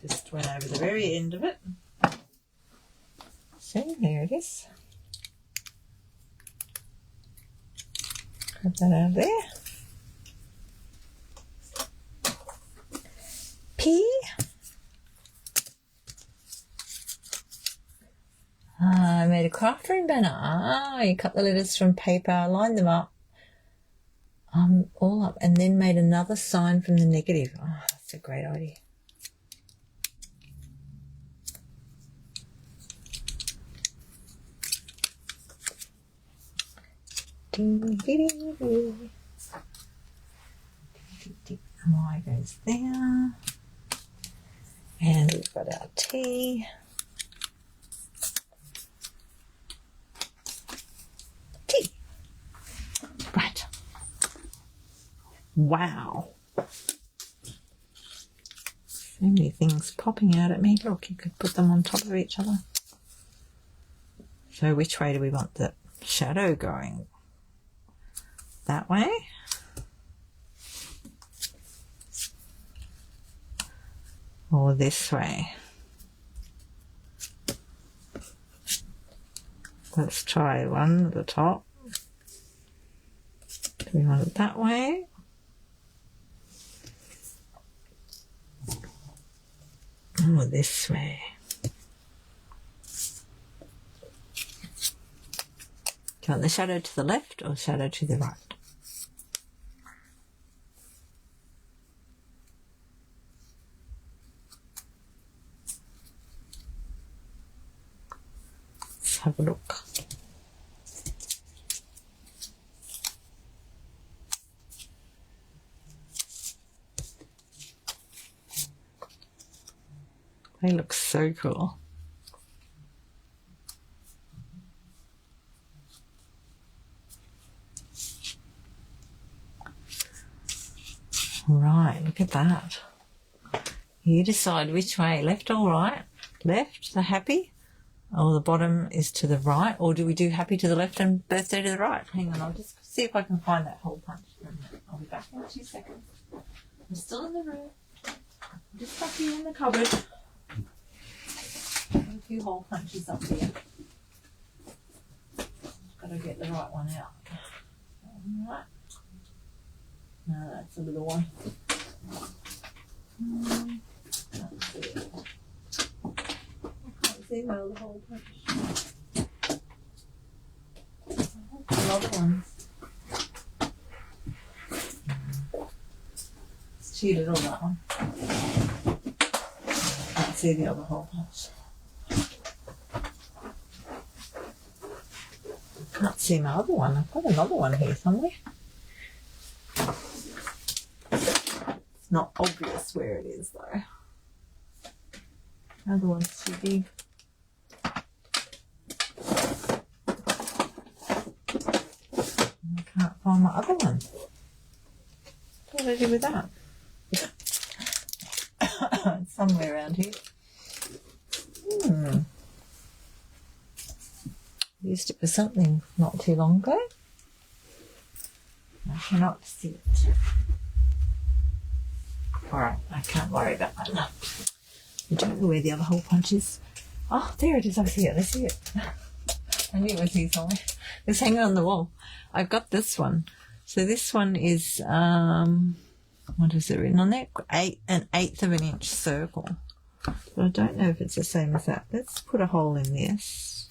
just went over the very end of it. So there it is. Cut that out of there. P. I made a craft room banner. You cut the letters from paper, lined them up, all up, and then made another sign from the negative. Oh, that's a great idea. Y goes there. And we've got our T. T. Right. Wow. So many things popping out at me. Look, you could put them on top of each other. So which way do we want the shadow going? That way? Or this way? Let's try one at the top. Do we want it that way? Or this way? Do you want the shadow to the left or shadow to the right? Let's have a look. They look so cool. Right, look at that. You decide which way, left or right. Left, the happy, or the bottom is to the right, or do we do happy to the left and birthday to the right? Hang on, I'll just see if I can find that hole punch. I'll be back in 2 seconds. I'm still in the room. I'm just stuck here in the cupboard. Got a few hole punches up here. Got to get the right one out. Right. No, that's a little one. Can't see it. I can't see well the hole punch. Another one. It's cheated on that one. Can't see the other hole punch. Can't see my other one. I've got another one here somewhere. It's not obvious where it is though. The other one's too big. I can't find my other one. What did I do with that? It's somewhere around here. Used it for something not too long ago. I cannot see it. Alright, I can't worry about that now. I don't know where the other hole punch is. Oh, there it is. I see it. I see it. I knew it was here somewhere. It's hanging on the wall. I've got this one. So this one is, what is it written on there? An 1/8 of an inch circle. But I don't know if it's the same as that. Let's put a hole in this.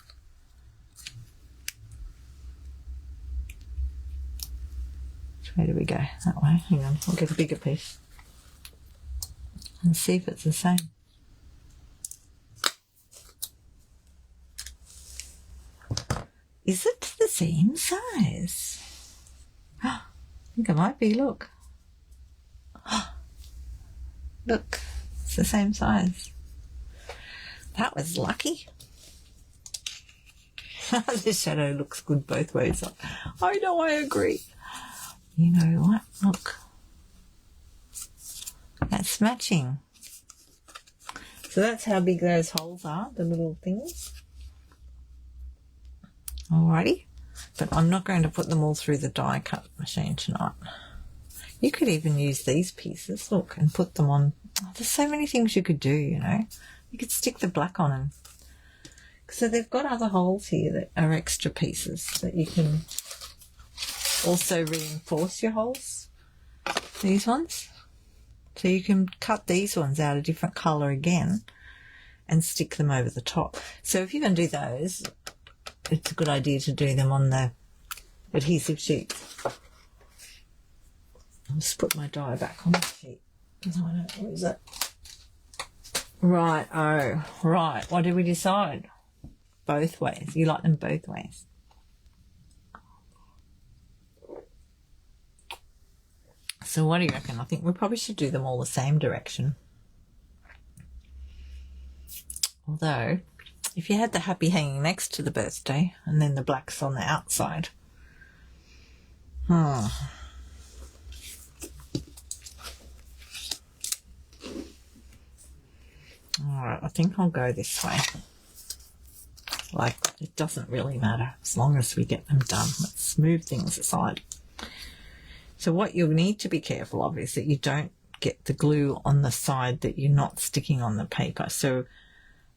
Where do we go? That way. Hang on, I'll get a bigger piece and see if it's the same. Is it the same size? I think it might be, look. Look, it's the same size. That was lucky. The shadow looks good both ways. I know, I agree. You know what? Look. That's matching. So that's how big those holes are, the little things. Alrighty. But I'm not going to put them all through the die cut machine tonight. You could even use these pieces, look, and put them on. Oh, there's so many things you could do, you know. You could stick the black on them. So they've got other holes here that are extra pieces that you can also reinforce your holes, these ones. So you can cut these ones out a different colour again and stick them over the top. So if you're going to do those, it's a good idea to do them on the adhesive sheet. I'll just put my die back on the sheet because I don't lose it. Right, oh, right. What did we decide? Both ways. You like them both ways. So what do you reckon? I think we probably should do them all the same direction. Although, if you had the happy hanging next to the birthday and then the blacks on the outside. Alright, I think I'll go this way. Like, it doesn't really matter as long as we get them done. Let's move things aside. So what you'll need to be careful of is that you don't get the glue on the side that you're not sticking on the paper. So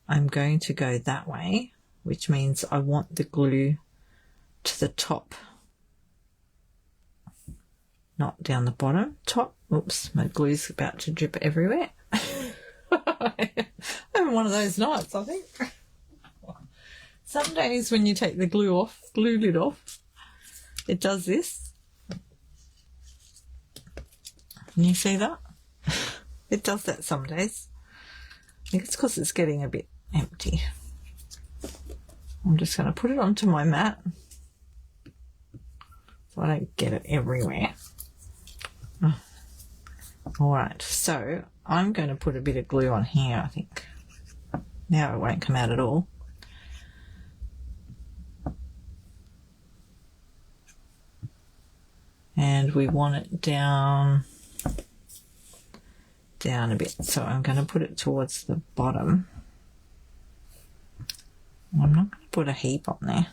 I'm going to go that way, which means I want the glue to the top, not down the bottom. Top. Oops, my glue's about to drip everywhere. I'm having one of those nights, I think. Some days when you take the glue lid off, it does this. Can you see that? It does that some days. I think it's because it's getting a bit empty. I'm just going to put it onto my mat so I don't get it everywhere. Alright, so I'm going to put a bit of glue on here, I think. Now it won't come out at all. And we want it down a bit. So I'm going to put it towards the bottom. I'm not going to put a heap on there.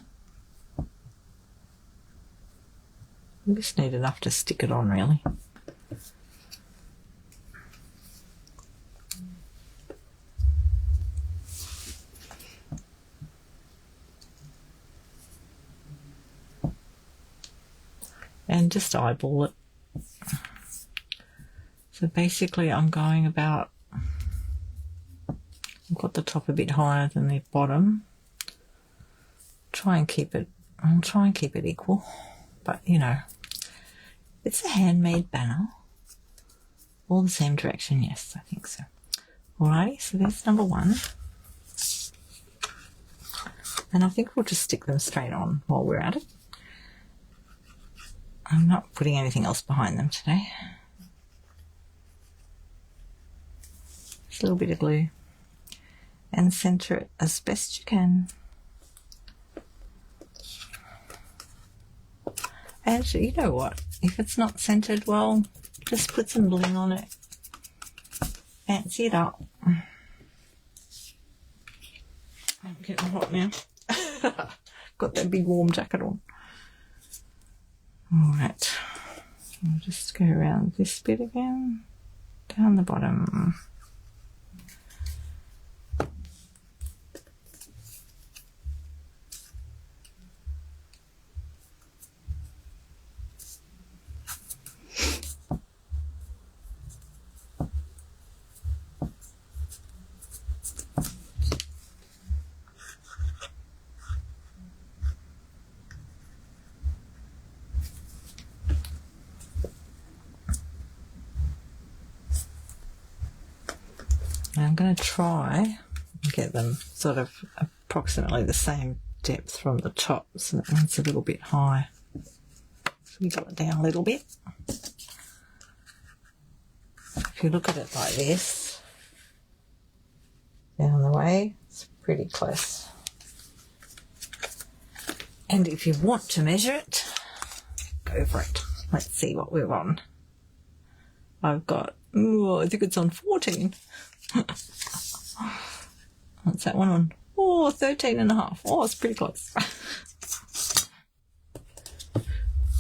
We just need enough to stick it on, really. And just eyeball it. So basically I'm going about, I've got the top a bit higher than the bottom. I'll try and keep it equal, but you know, it's a handmade banner. All the same direction, yes, I think so. Alrighty, so there's number 1. And I think we'll just stick them straight on while we're at it. I'm not putting anything else behind them today. Just a little bit of glue. And center it as best you can. And you know what? If it's not centered well, just put some bling on it. Fancy it up. I'm getting hot now. Got that big warm jacket on. Alright, I'll just go around this bit again, down the bottom. I'm going to try and get them sort of approximately the same depth from the top, so that one's a little bit high. So we got it down a little bit. If you look at it like this, down the way, it's pretty close. And if you want to measure it, go for it. Let's see what we're on. I've got, I think it's on 14. What's that one on? Oh, 13.5. Oh, it's pretty close.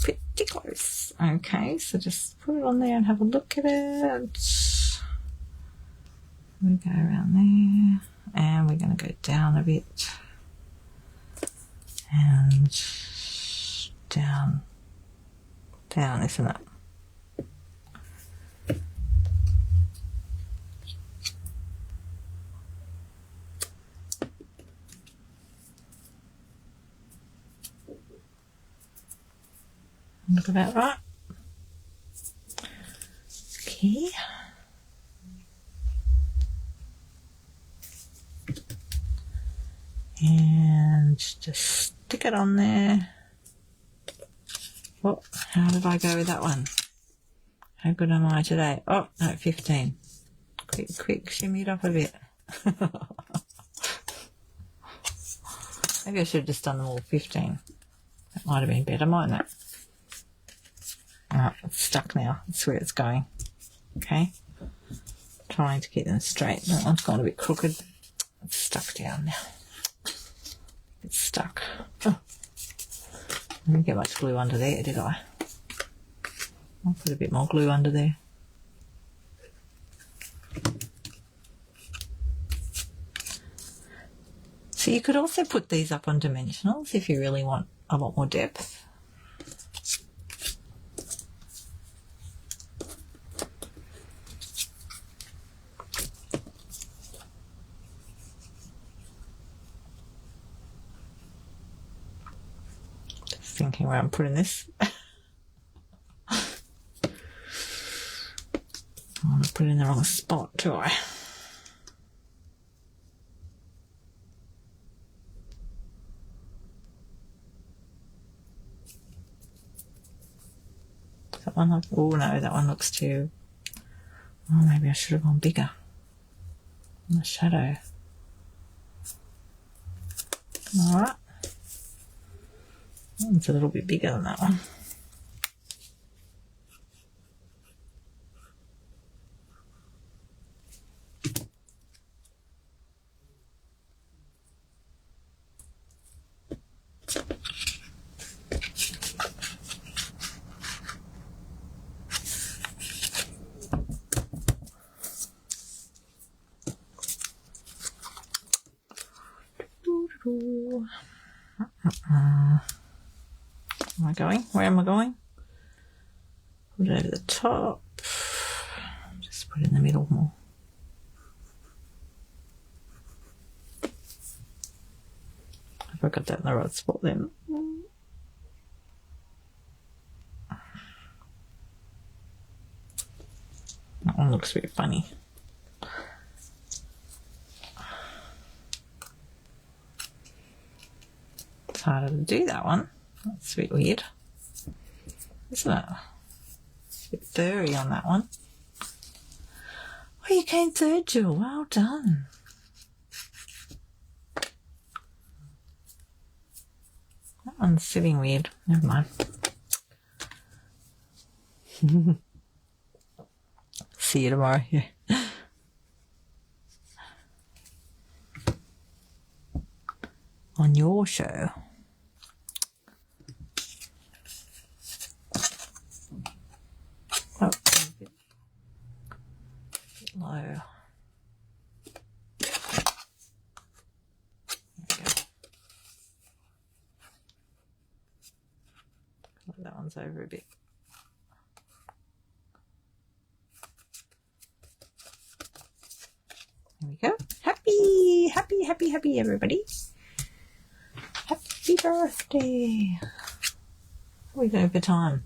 Pretty close. Okay, so just put it on there and have a look at it. We go around there, and we're going to go down a bit, and down, isn't it? Look about right. Okay. And just stick it on there. Oh, how did I go with that one? How good am I today? Oh, no, 15. Quick, shimmy it up a bit. Maybe I should have just done them all 15. That might have been better, mightn't it? Alright, it's stuck now. That's where it's going. Okay. Trying to keep them straight. That one's gone a bit crooked. It's stuck down now. It's stuck. Oh. I didn't get much glue under there, did I? I'll put a bit more glue under there. So you could also put these up on dimensionals if you really want a lot more depth. Thinking where I'm putting this. I want to put it in the wrong spot, do I? That one look, oh no, that one looks too, oh maybe I should have gone bigger on the shadow. Alright. It's a little bit bigger than that one. Am I going? Where am I going? Put it over the top. Just put it in the middle more. If I got that in the right spot then. That one looks a bit funny. It's harder to do that one. That's a bit weird, isn't it? It's a bit furry on that one. Oh, you came third, Jill. Well done. That one's sitting weird. Never mind. See you tomorrow. Yeah. On your show. Oh, a bit low. There we go. That one's over a bit. There we go. Happy, happy, happy, happy, everybody. Happy birthday. We've over time.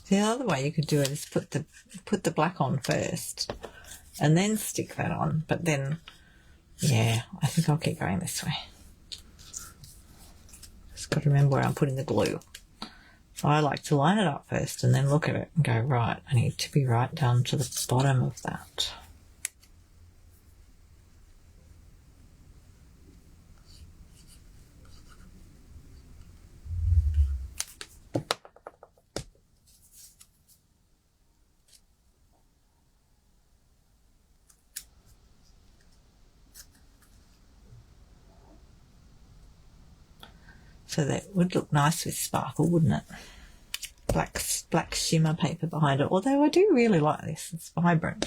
The other way you could do it is put the black on first and then stick that on, but then yeah, I think I'll keep going this way. Just got to remember where I'm putting the glue. So I like to line it up first and then look at it and go, right, I need to be right down to the bottom of that. So that would look nice with sparkle, wouldn't it? Black shimmer paper behind it. Although I do really like this. It's vibrant.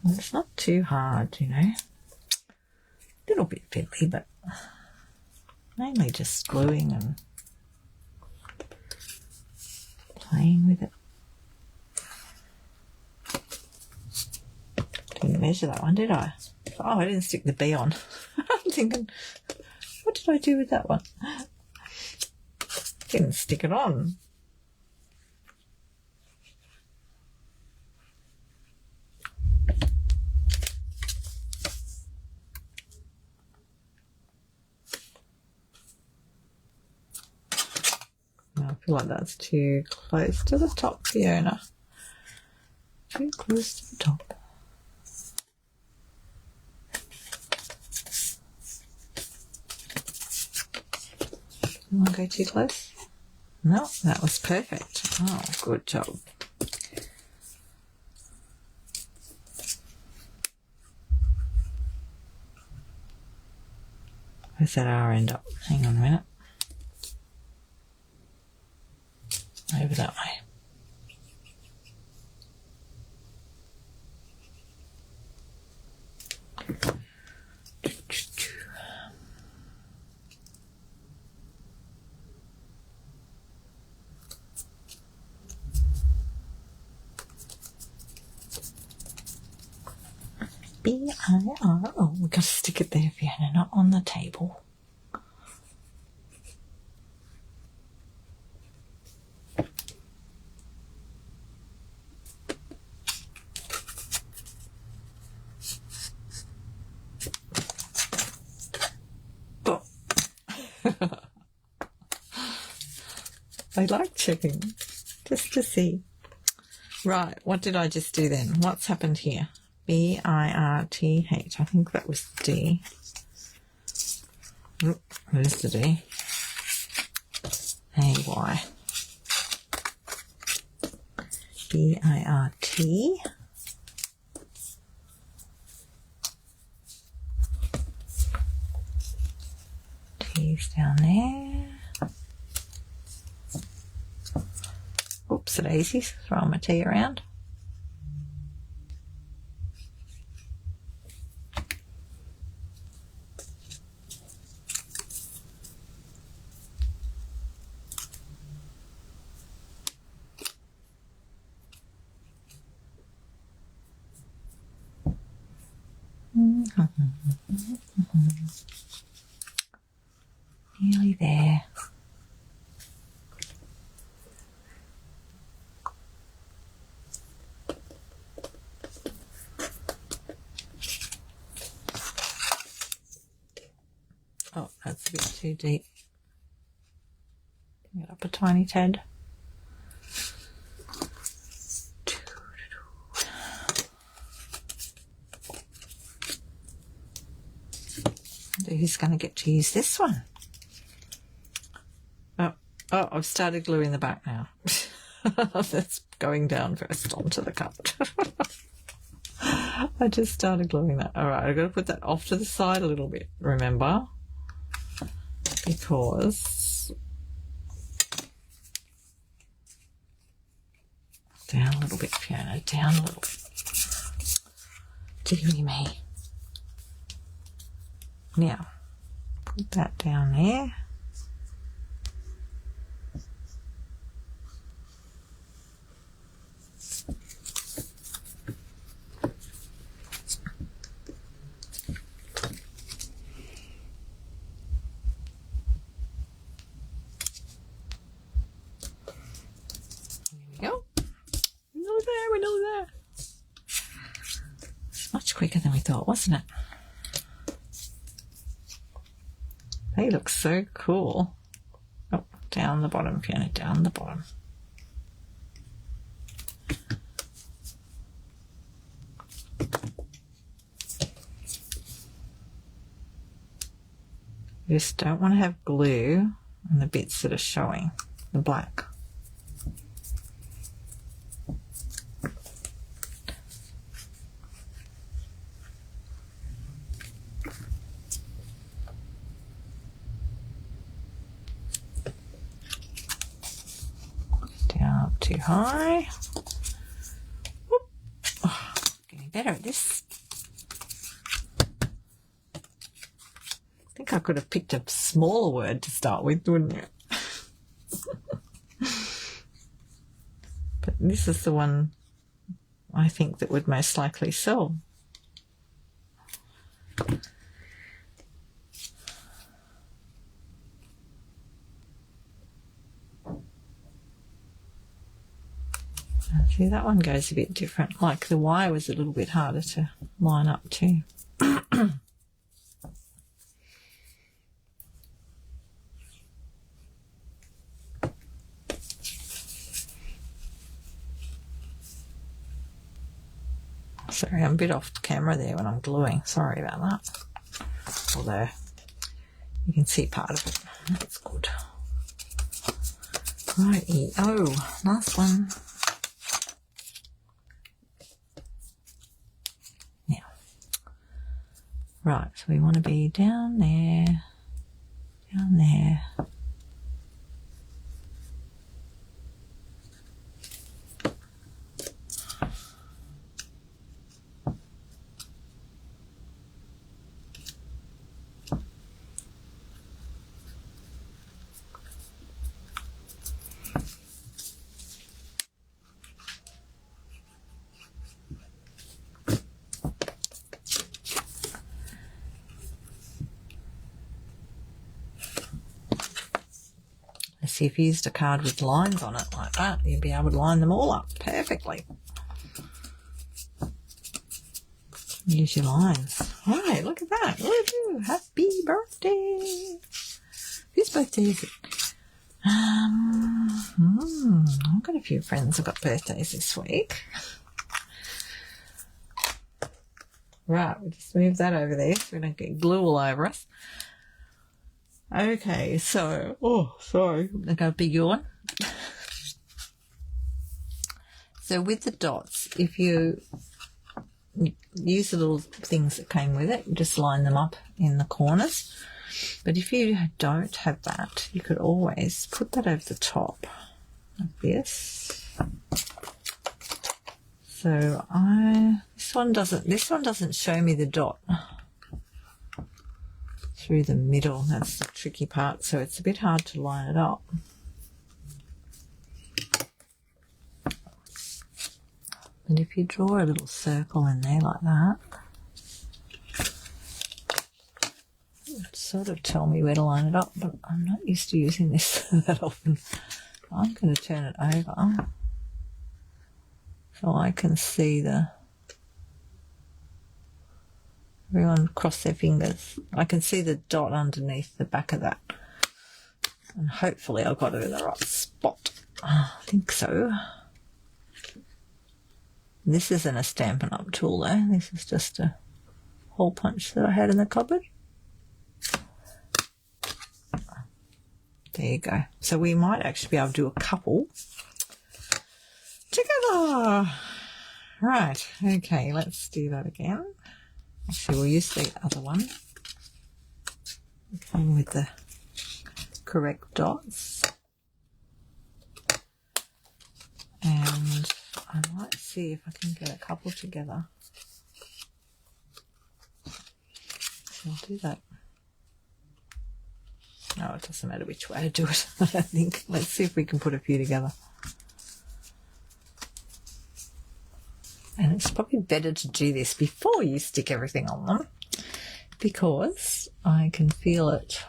And it's not too hard, you know. A little bit fiddly, but mainly just gluing and playing with it. Didn't measure that one, did I? Oh, I didn't stick the B on. I'm thinking, what did I do with that one? Didn't stick it on. I feel like that's too close to the top, Fiona. Too close to the top. You want to go too close? No, that was perfect. Oh, good job. Where's that R end up? Hang on a minute. Over that way. B-I-R-O. We've got to stick it there, Fiona, not on the table. I like checking just to see. Right, what did I just do then? What's happened here? B-I-R-T-H. I think that was D. Oop, where's the D? A-Y. B-I-R-T. T's down there. Oops, daisies. Throwing my T around. Nearly there. Oh, that's a bit too deep. Bring it up a tiny tad. Who's going to get to use this one? Oh, I've started gluing the back now. That's going down first onto the cup. I just started gluing that. All right, I've got to put that off to the side a little bit, remember? Because... Down a little bit, Fiona, down a little bit. Deary me. Now, put that down there. We're nearly there. It's much quicker than we thought, wasn't it? They look so cool. Oh, down the bottom, Fiona, down the bottom. You just don't want to have glue on the bits that are showing, the black. Too high. Whoop. Oh, getting better at this. I think I could have picked a smaller word to start with, wouldn't you? But this is the one I think that would most likely sell. See, that one goes a bit different. Like the Y was a little bit harder to line up too. Sorry, I'm a bit off camera there when I'm gluing. Sorry about that. Although you can see part of it. That's good. Righty. Oh, last one. Right, so we want to be down there, down there. See, if you used a card with lines on it like that, you'd be able to line them all up perfectly. Use your lines. Right, look at that. Woohoo! Happy birthday! Whose birthday is it? I've got a few friends who've got birthdays this week. Right, we'll just move that over there so we don't get glue all over us. Okay, so, sorry, I got a big yawn. So with the dots, if you use the little things that came with it, just line them up in the corners. But if you don't have that, you could always put that over the top like this. So this one doesn't show me the dot through the middle. That's the tricky part, so it's a bit hard to line it up. And if you draw a little circle in there like that, it would sort of tell me where to line it up, but I'm not used to using this that often. I'm going to turn it over so I can see everyone cross their fingers. I can see the dot underneath the back of that. And hopefully I've got it in the right spot. I think so. This isn't a Stampin' Up tool though. This is just a hole punch that I had in the cupboard. There you go. So we might actually be able to do a couple together. Right, okay, let's do that again. Actually, we'll use the other one. Come with the correct dots. And I might see if I can get a couple together. So I'll do that. No, it doesn't matter which way to do it, I don't think. Let's see if we can put a few together. And it's probably better to do this before you stick everything on them, because I can feel it.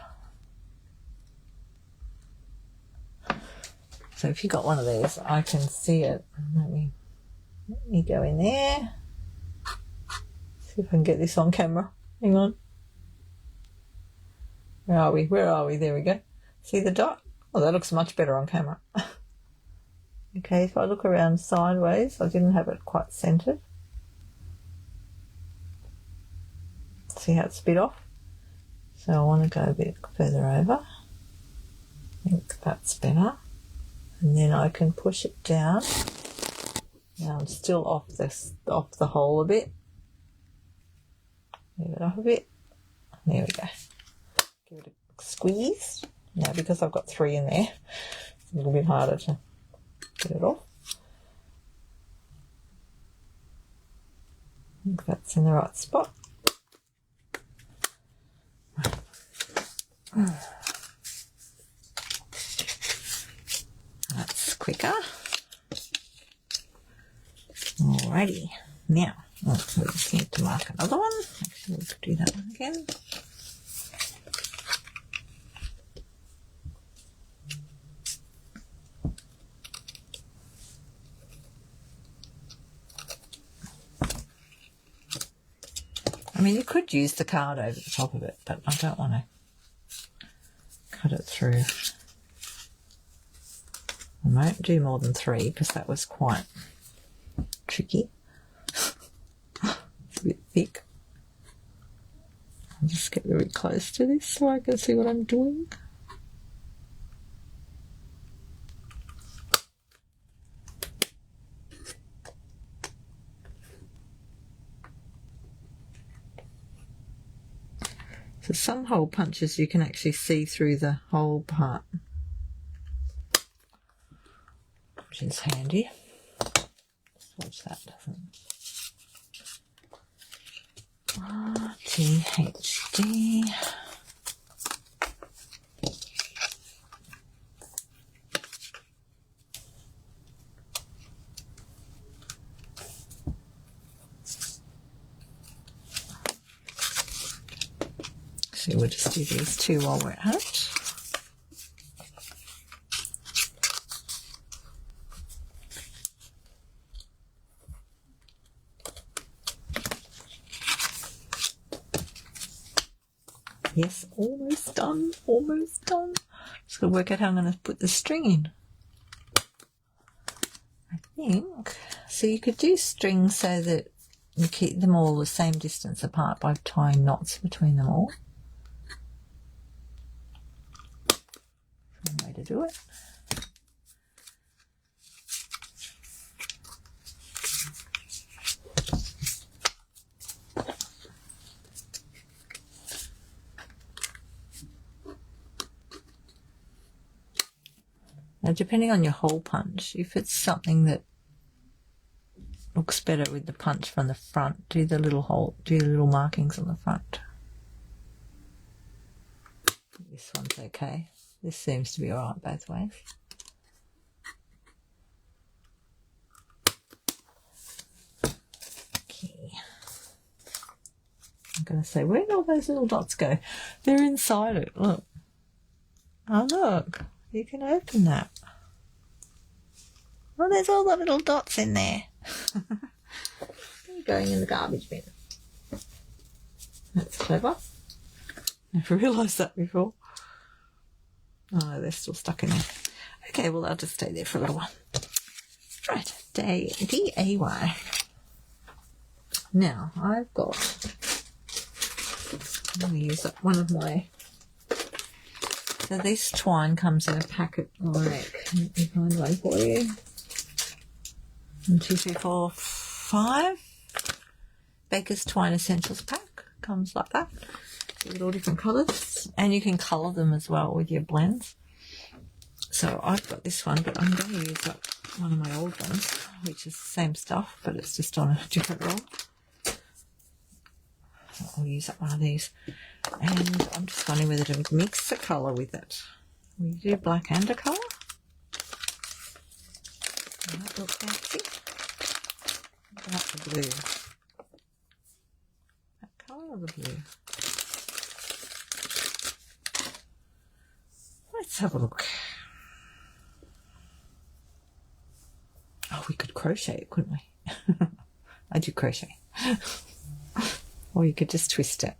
So if you got one of these, I can see it. Let me go in there. See if I can get this on camera. Hang on. Where are we? Where are we? There we go. See the dot? Oh, that looks much better on camera. Okay, if I look around sideways, I didn't have it quite centered. See how it's a bit off? So I want to go a bit further over. I think that's better. And then I can push it down. Now I'm still off the hole a bit. Move it up a bit. There we go. Give it a squeeze. Now because I've got 3 in there, it's a little bit harder to get it off. I think that's in the right spot. That's quicker. Alrighty. Now, we just need to mark another one. Actually, we could do that one again. I mean, you could use the card over the top of it, but I don't want to cut it through. I won't do more than 3 because that was quite tricky. It's a bit thick. I'll just get very close to this so I can see what I'm doing. So some hole punches you can actually see through the whole part, which is handy. Watch that, doesn't it? RTHD. So we'll just do these 2 while we're at it. Yes, almost almost done, almost done. Just gotta work out how I'm gonna put the string in. I think, so you could do strings so that you keep them all the same distance apart by tying knots between them all. One way to do it. Now, depending on your hole punch, if it's something that looks better with the punch from the front, do the little hole, do the little markings on the front. This one's okay. This seems to be alright both ways. Okay. I'm going to say, where did all those little dots go? They're inside it. Look. Oh, look. You can open that. Well, there's all the little dots in there. They're going in the garbage bin. That's clever. Never realised that before. Oh, they're still stuck in there. Okay, well, they'll just stay there for a little while. Right, D-A-Y. Now, I've got... I'm going to use up one of my... So this twine comes in a packet like, let me find one for you. 1, 2, 3, 4, 5. Baker's Twine Essentials pack comes like that. With all different colours. And you can colour them as well with your blends. So I've got this one, but I'm going to use up one of my old ones, which is the same stuff, but it's just on a different roll. I'll use up one of these. And I'm just wondering whether to mix the colour with it. We do black and a colour. That looks fancy. That's the blue. That colour or the blue? Let's have a look. Oh, we could crochet it, couldn't we? I do crochet. Or you could just twist it.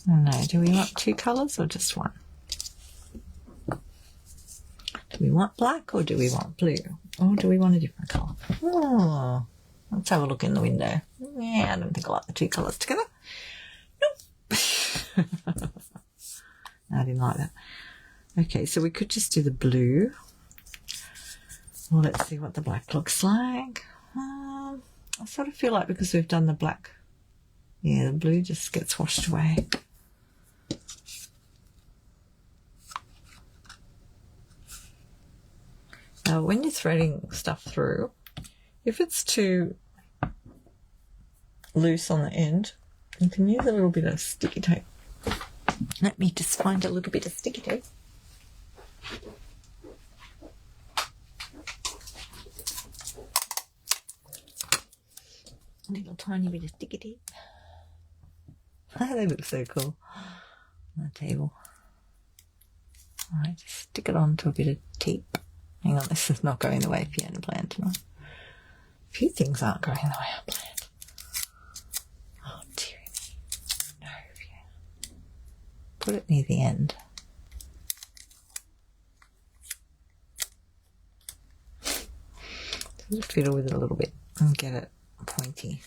I don't know, do we want 2 colours or just one? Do we want black or do we want blue? Or do we want a different colour? Oh, let's have a look in the window. Yeah, I don't think I like the 2 colours together. Nope. No, I didn't like that. Okay, so we could just do the blue. Well, let's see what the black looks like. I sort of feel like because we've done the black, yeah, the blue just gets washed away. Now, when you're threading stuff through, if it's too loose on the end, you can use a little bit of sticky tape. Let me just find a little bit of sticky tape. A little tiny bit of sticky tape. They look so cool on the table. Alright, just stick it onto a bit of tape. Hang on, this is not going the way Fiona planned tonight. A few things aren't going the way I planned. Oh, dear me. No, Fiona. Put it near the end. Just fiddle with it a little bit and get it pointy.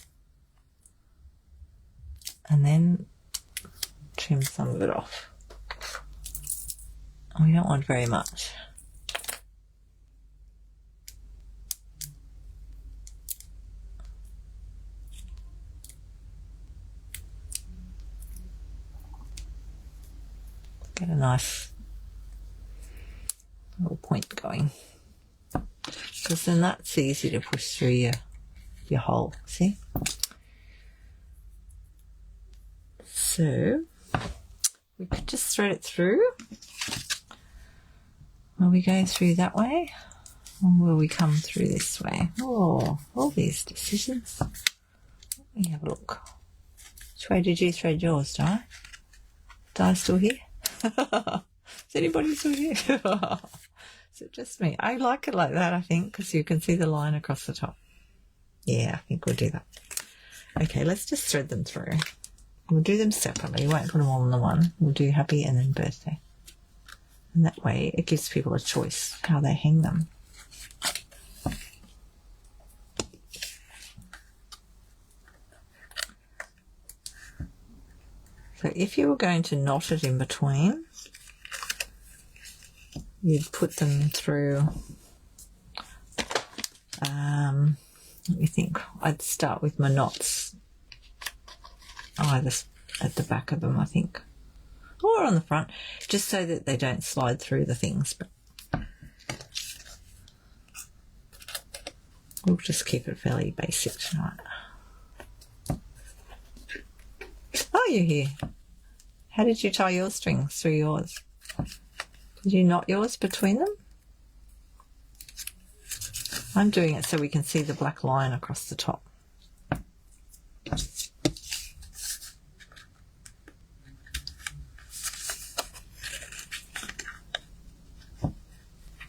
And then trim some of it off. We don't want very much. Get a nice little point going, because then that's easy to push through your hole, see? So we could just thread it through. Will we go through that way, or will we come through this way? Oh, all these decisions. Let me have a look. Which way did you thread yours, Di? Di still here? Is anybody still here? Is it just me? I like it like that, I think, because you can see the line across the top. Yeah, I think we'll do that. Okay, let's just thread them through. We'll do them separately. We won't put them all in the one. We'll do happy and then birthday. And that way it gives people a choice how they hang them. So if you were going to knot it in between, you'd put them through, let me think, I'd start with my knots either at the back of them, I think, or on the front, just so that they don't slide through the things. But we'll just keep it fairly basic tonight. Oh, you're here. How did you tie your strings through yours? Did you knot yours between them? I'm doing it so we can see the black line across the top.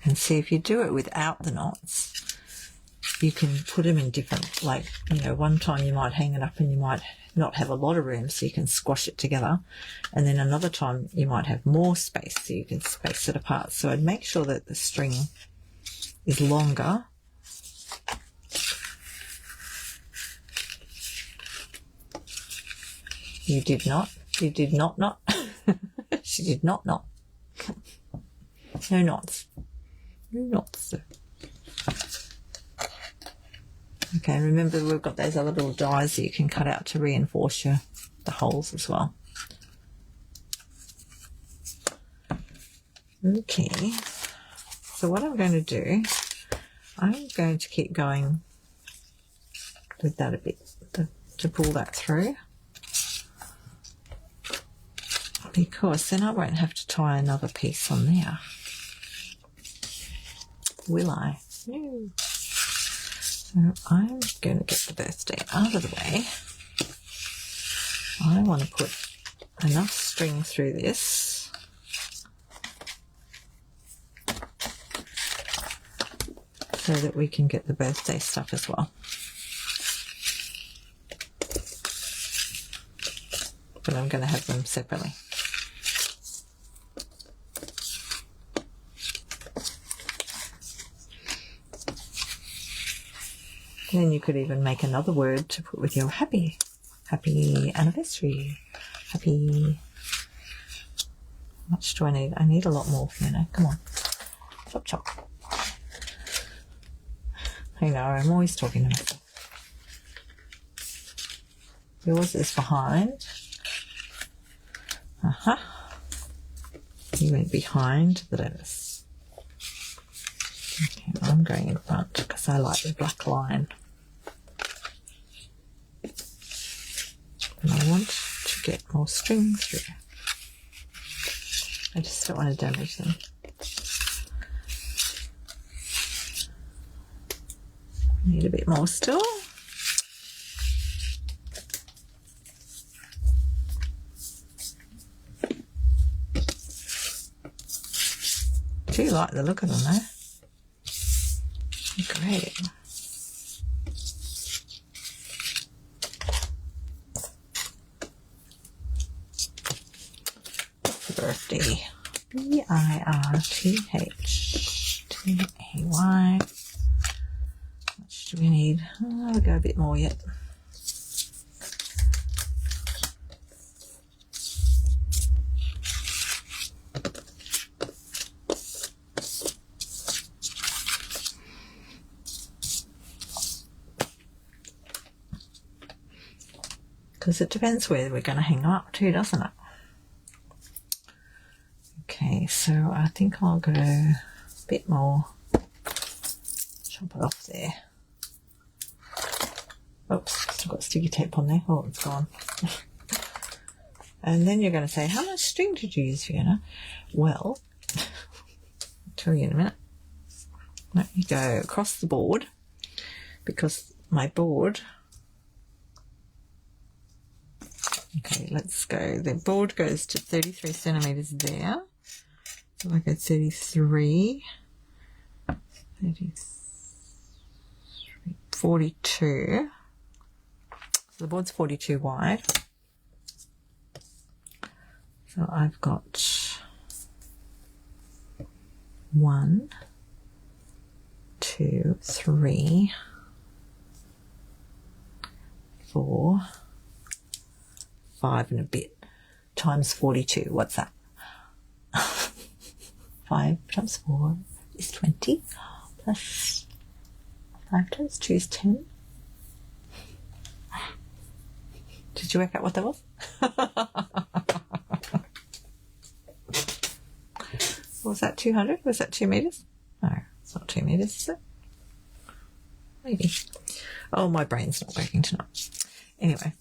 And see, if you do it without the knots, you can put them in different, like, you know, one time you might hang it up and you might not have a lot of room, so you can squash it together. And then another time you might have more space, so you can space it apart. So I'd make sure that the string is longer. You did not knot. She did not knot. No knots. No knots. Okay, remember we've got those other little dies that you can cut out to reinforce the holes as well. Okay, so what I'm going to do, I'm going to keep going with that a bit to pull that through, because then I won't have to tie another piece on there, will I? No. So I'm going to get the birthday out of the way. I want to put enough string through this so that we can get the birthday stuff as well. But I'm going to have them separately. And then you could even make another word to put with your happy anniversary. Happy. How much do I need? I need a lot more, Fiona. Come on. Chop, chop. I know, I'm always talking to myself. Yours is behind. You went behind the lettuce. Okay, I'm going in front because I like the black line. And I want to get more string through. I just don't want to damage them. Need a bit more still. I do like the look of them though. Great. Birthday. B-I-R-T-H-T-A-Y. How much do we need? Oh, I'll go a bit more yet. Because it depends where we're going to hang up too, doesn't it? Okay, so I think I'll go a bit more. Chop it off there. Oops, still got sticky tape on there. Oh, it's gone. And then you're going to say, how much string did you use, Fiona? Well, I'll tell you in a minute. Let me go across the board, because my board... Okay, let's go. The board goes to 33 centimetres there. So I go 33, 42. So the board's 42 wide. So I've got 1, 2, 3, 4, 5 and a bit times 42. What's that? 5 times 4 is 20, plus 5 times 2 is 10. Did you work out what that was? Was that 200? Was that 2 meters? No, it's not 2 meters, is it? Maybe. Oh, my brain's not working tonight. Anyway,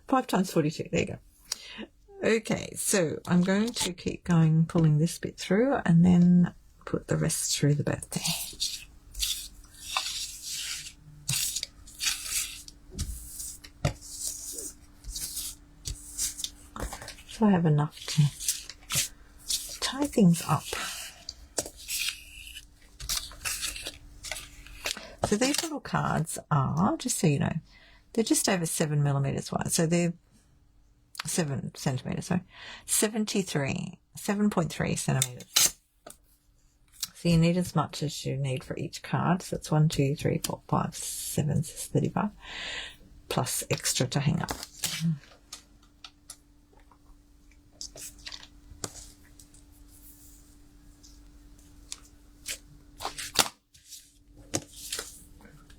5 times 42. There you go. Okay, so I'm going to keep going, pulling this bit through, and then put the rest through the birthday. So I have enough to tie things up. So these little cards are, just so you know, they're just over 7 millimeters wide. So they're 7 centimeters, sorry, 7.3 centimeters. So you need as much as you need for each card. So it's 1, 2, 3, 4, 5, 7, 35, plus extra to hang up.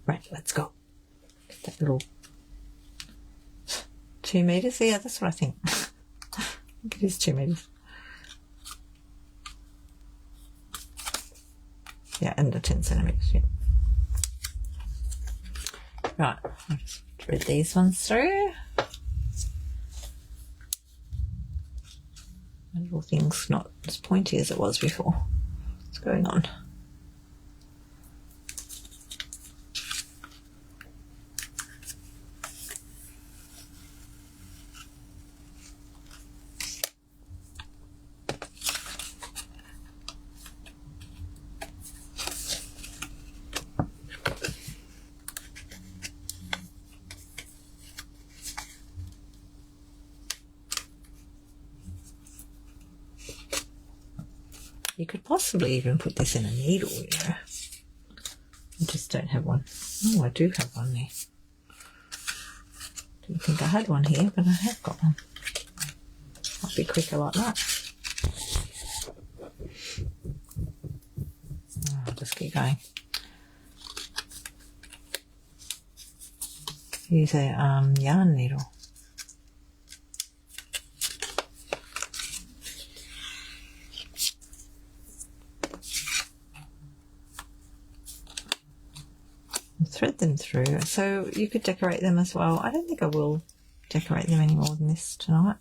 Right, let's go. Get that little 2 meters. Yeah, that's what I think. I think it is 2 meters. Yeah, and the 10 centimeters. Yeah. Right, I'll just thread these ones through. My little thing's not as pointy as it was before. What's going on? You could possibly even put this in a needle, you know. I just don't have one. Oh, I do have one there. Didn't think I had one here, but I have got one. Might be quicker like that. Oh, I'll just keep going. Use a yarn needle. Thread them through, so you could decorate them as well. I don't think I will decorate them any more than this tonight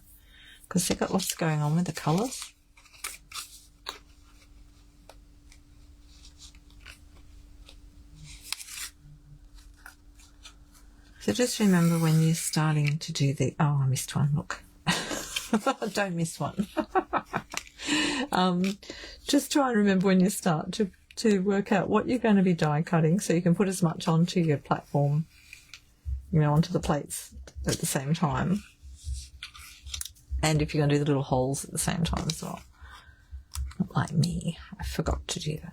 because they've got lots going on with the colours. So just remember when you're starting to do the, oh, I missed one, look. Don't miss one. Just try and remember when you start to work out what you're going to be die cutting so you can put as much onto your platform, you know, onto the plates at the same time. And if you're going to do the little holes at the same time as well. Not like me, I forgot to do that.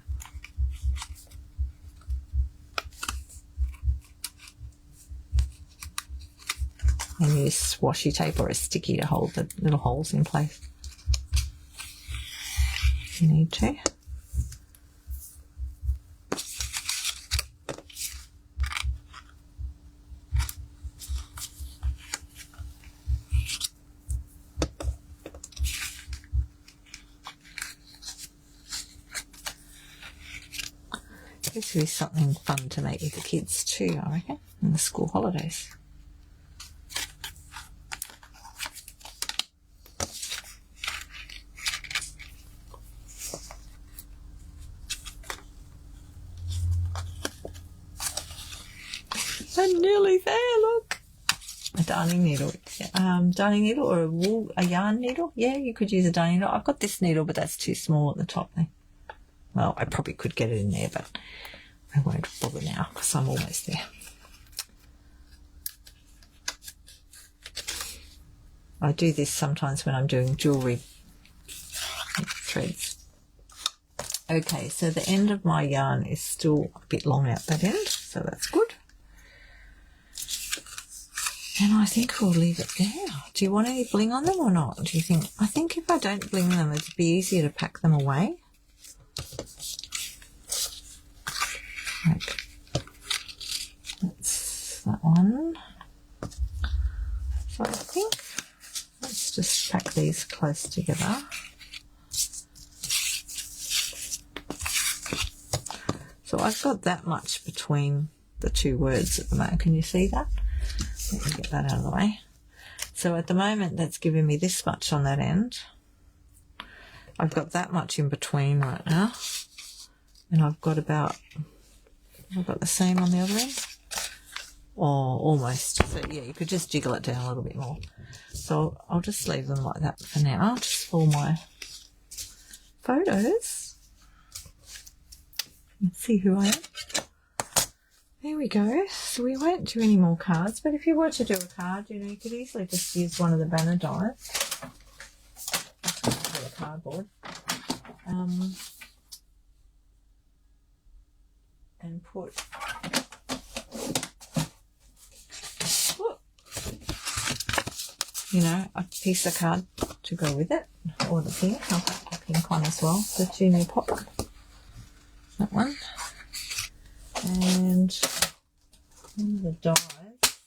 And use washi tape or a sticky to hold the little holes in place if you need to. This would be something fun to make with the kids too, I reckon, in the school holidays. I'm nearly there, look. A darning needle. Darning needle or a yarn needle. Yeah, you could use a darning needle. I've got this needle, but that's too small at the top there. Well, I probably could get it in there, but I won't bother now because I'm almost there. I do this sometimes when I'm doing jewellery threads. Okay, so the end of my yarn is still a bit long out that end, so that's good. And I think we'll leave it there. Do you want any bling on them or not? Do you think? I think if I don't bling them, it'd be easier to pack them away. Like, that's that one. So I think let's just pack these close together. So I've got that much between the two words at the moment. Can you see that? Let me get that out of the way. So at the moment that's giving me this much on that end. I've got that much in between right now. And I've got the same on the other end. Or almost. So yeah, you could just jiggle it down a little bit more. So I'll just leave them like that for now, just for my photos. Let's see who I am. There we go. So we won't do any more cards, but if you were to do a card, you know, you could easily just use one of the banner dies. The cardboard. And put you know, a piece of card to go with it, or the pink. I'll put the pink one as well, the Junior Pop. That one. And one of the dies.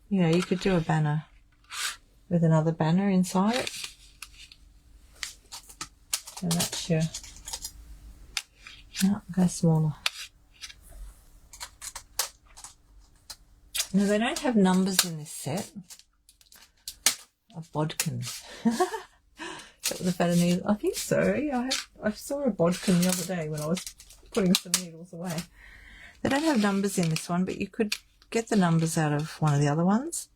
You know, you could do a banner with another banner inside it. So that's your... No, go smaller. Now, they don't have numbers in this set. A bodkin. That was a better needle. I think so. Yeah, I saw a bodkin the other day when I was putting some needles away. They don't have numbers in this one, but you could get the numbers out of one of the other ones,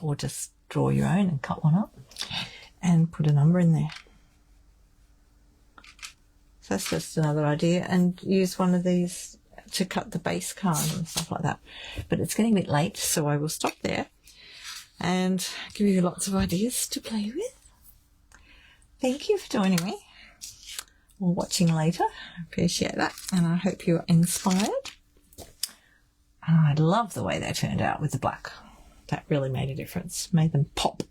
or just draw your own and cut one up and put a number in there. So that's just another idea, and use one of these to cut the base card and stuff like that. But it's getting a bit late, so I will stop there and give you lots of ideas to play with. Thank you for joining me or watching later. I appreciate that, and I hope you're inspired. I love the way they turned out with the black. That really made a difference. Made them pop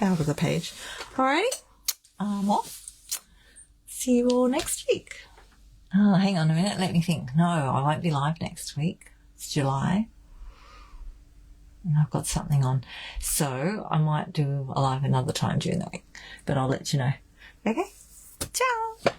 out of the page. Alrighty, I'm off. See you all next week. Oh, hang on a minute. Let me think. No, I won't be live next week. It's July. And I've got something on. So I might do a live another time during the week. But I'll let you know. Okay? Ciao!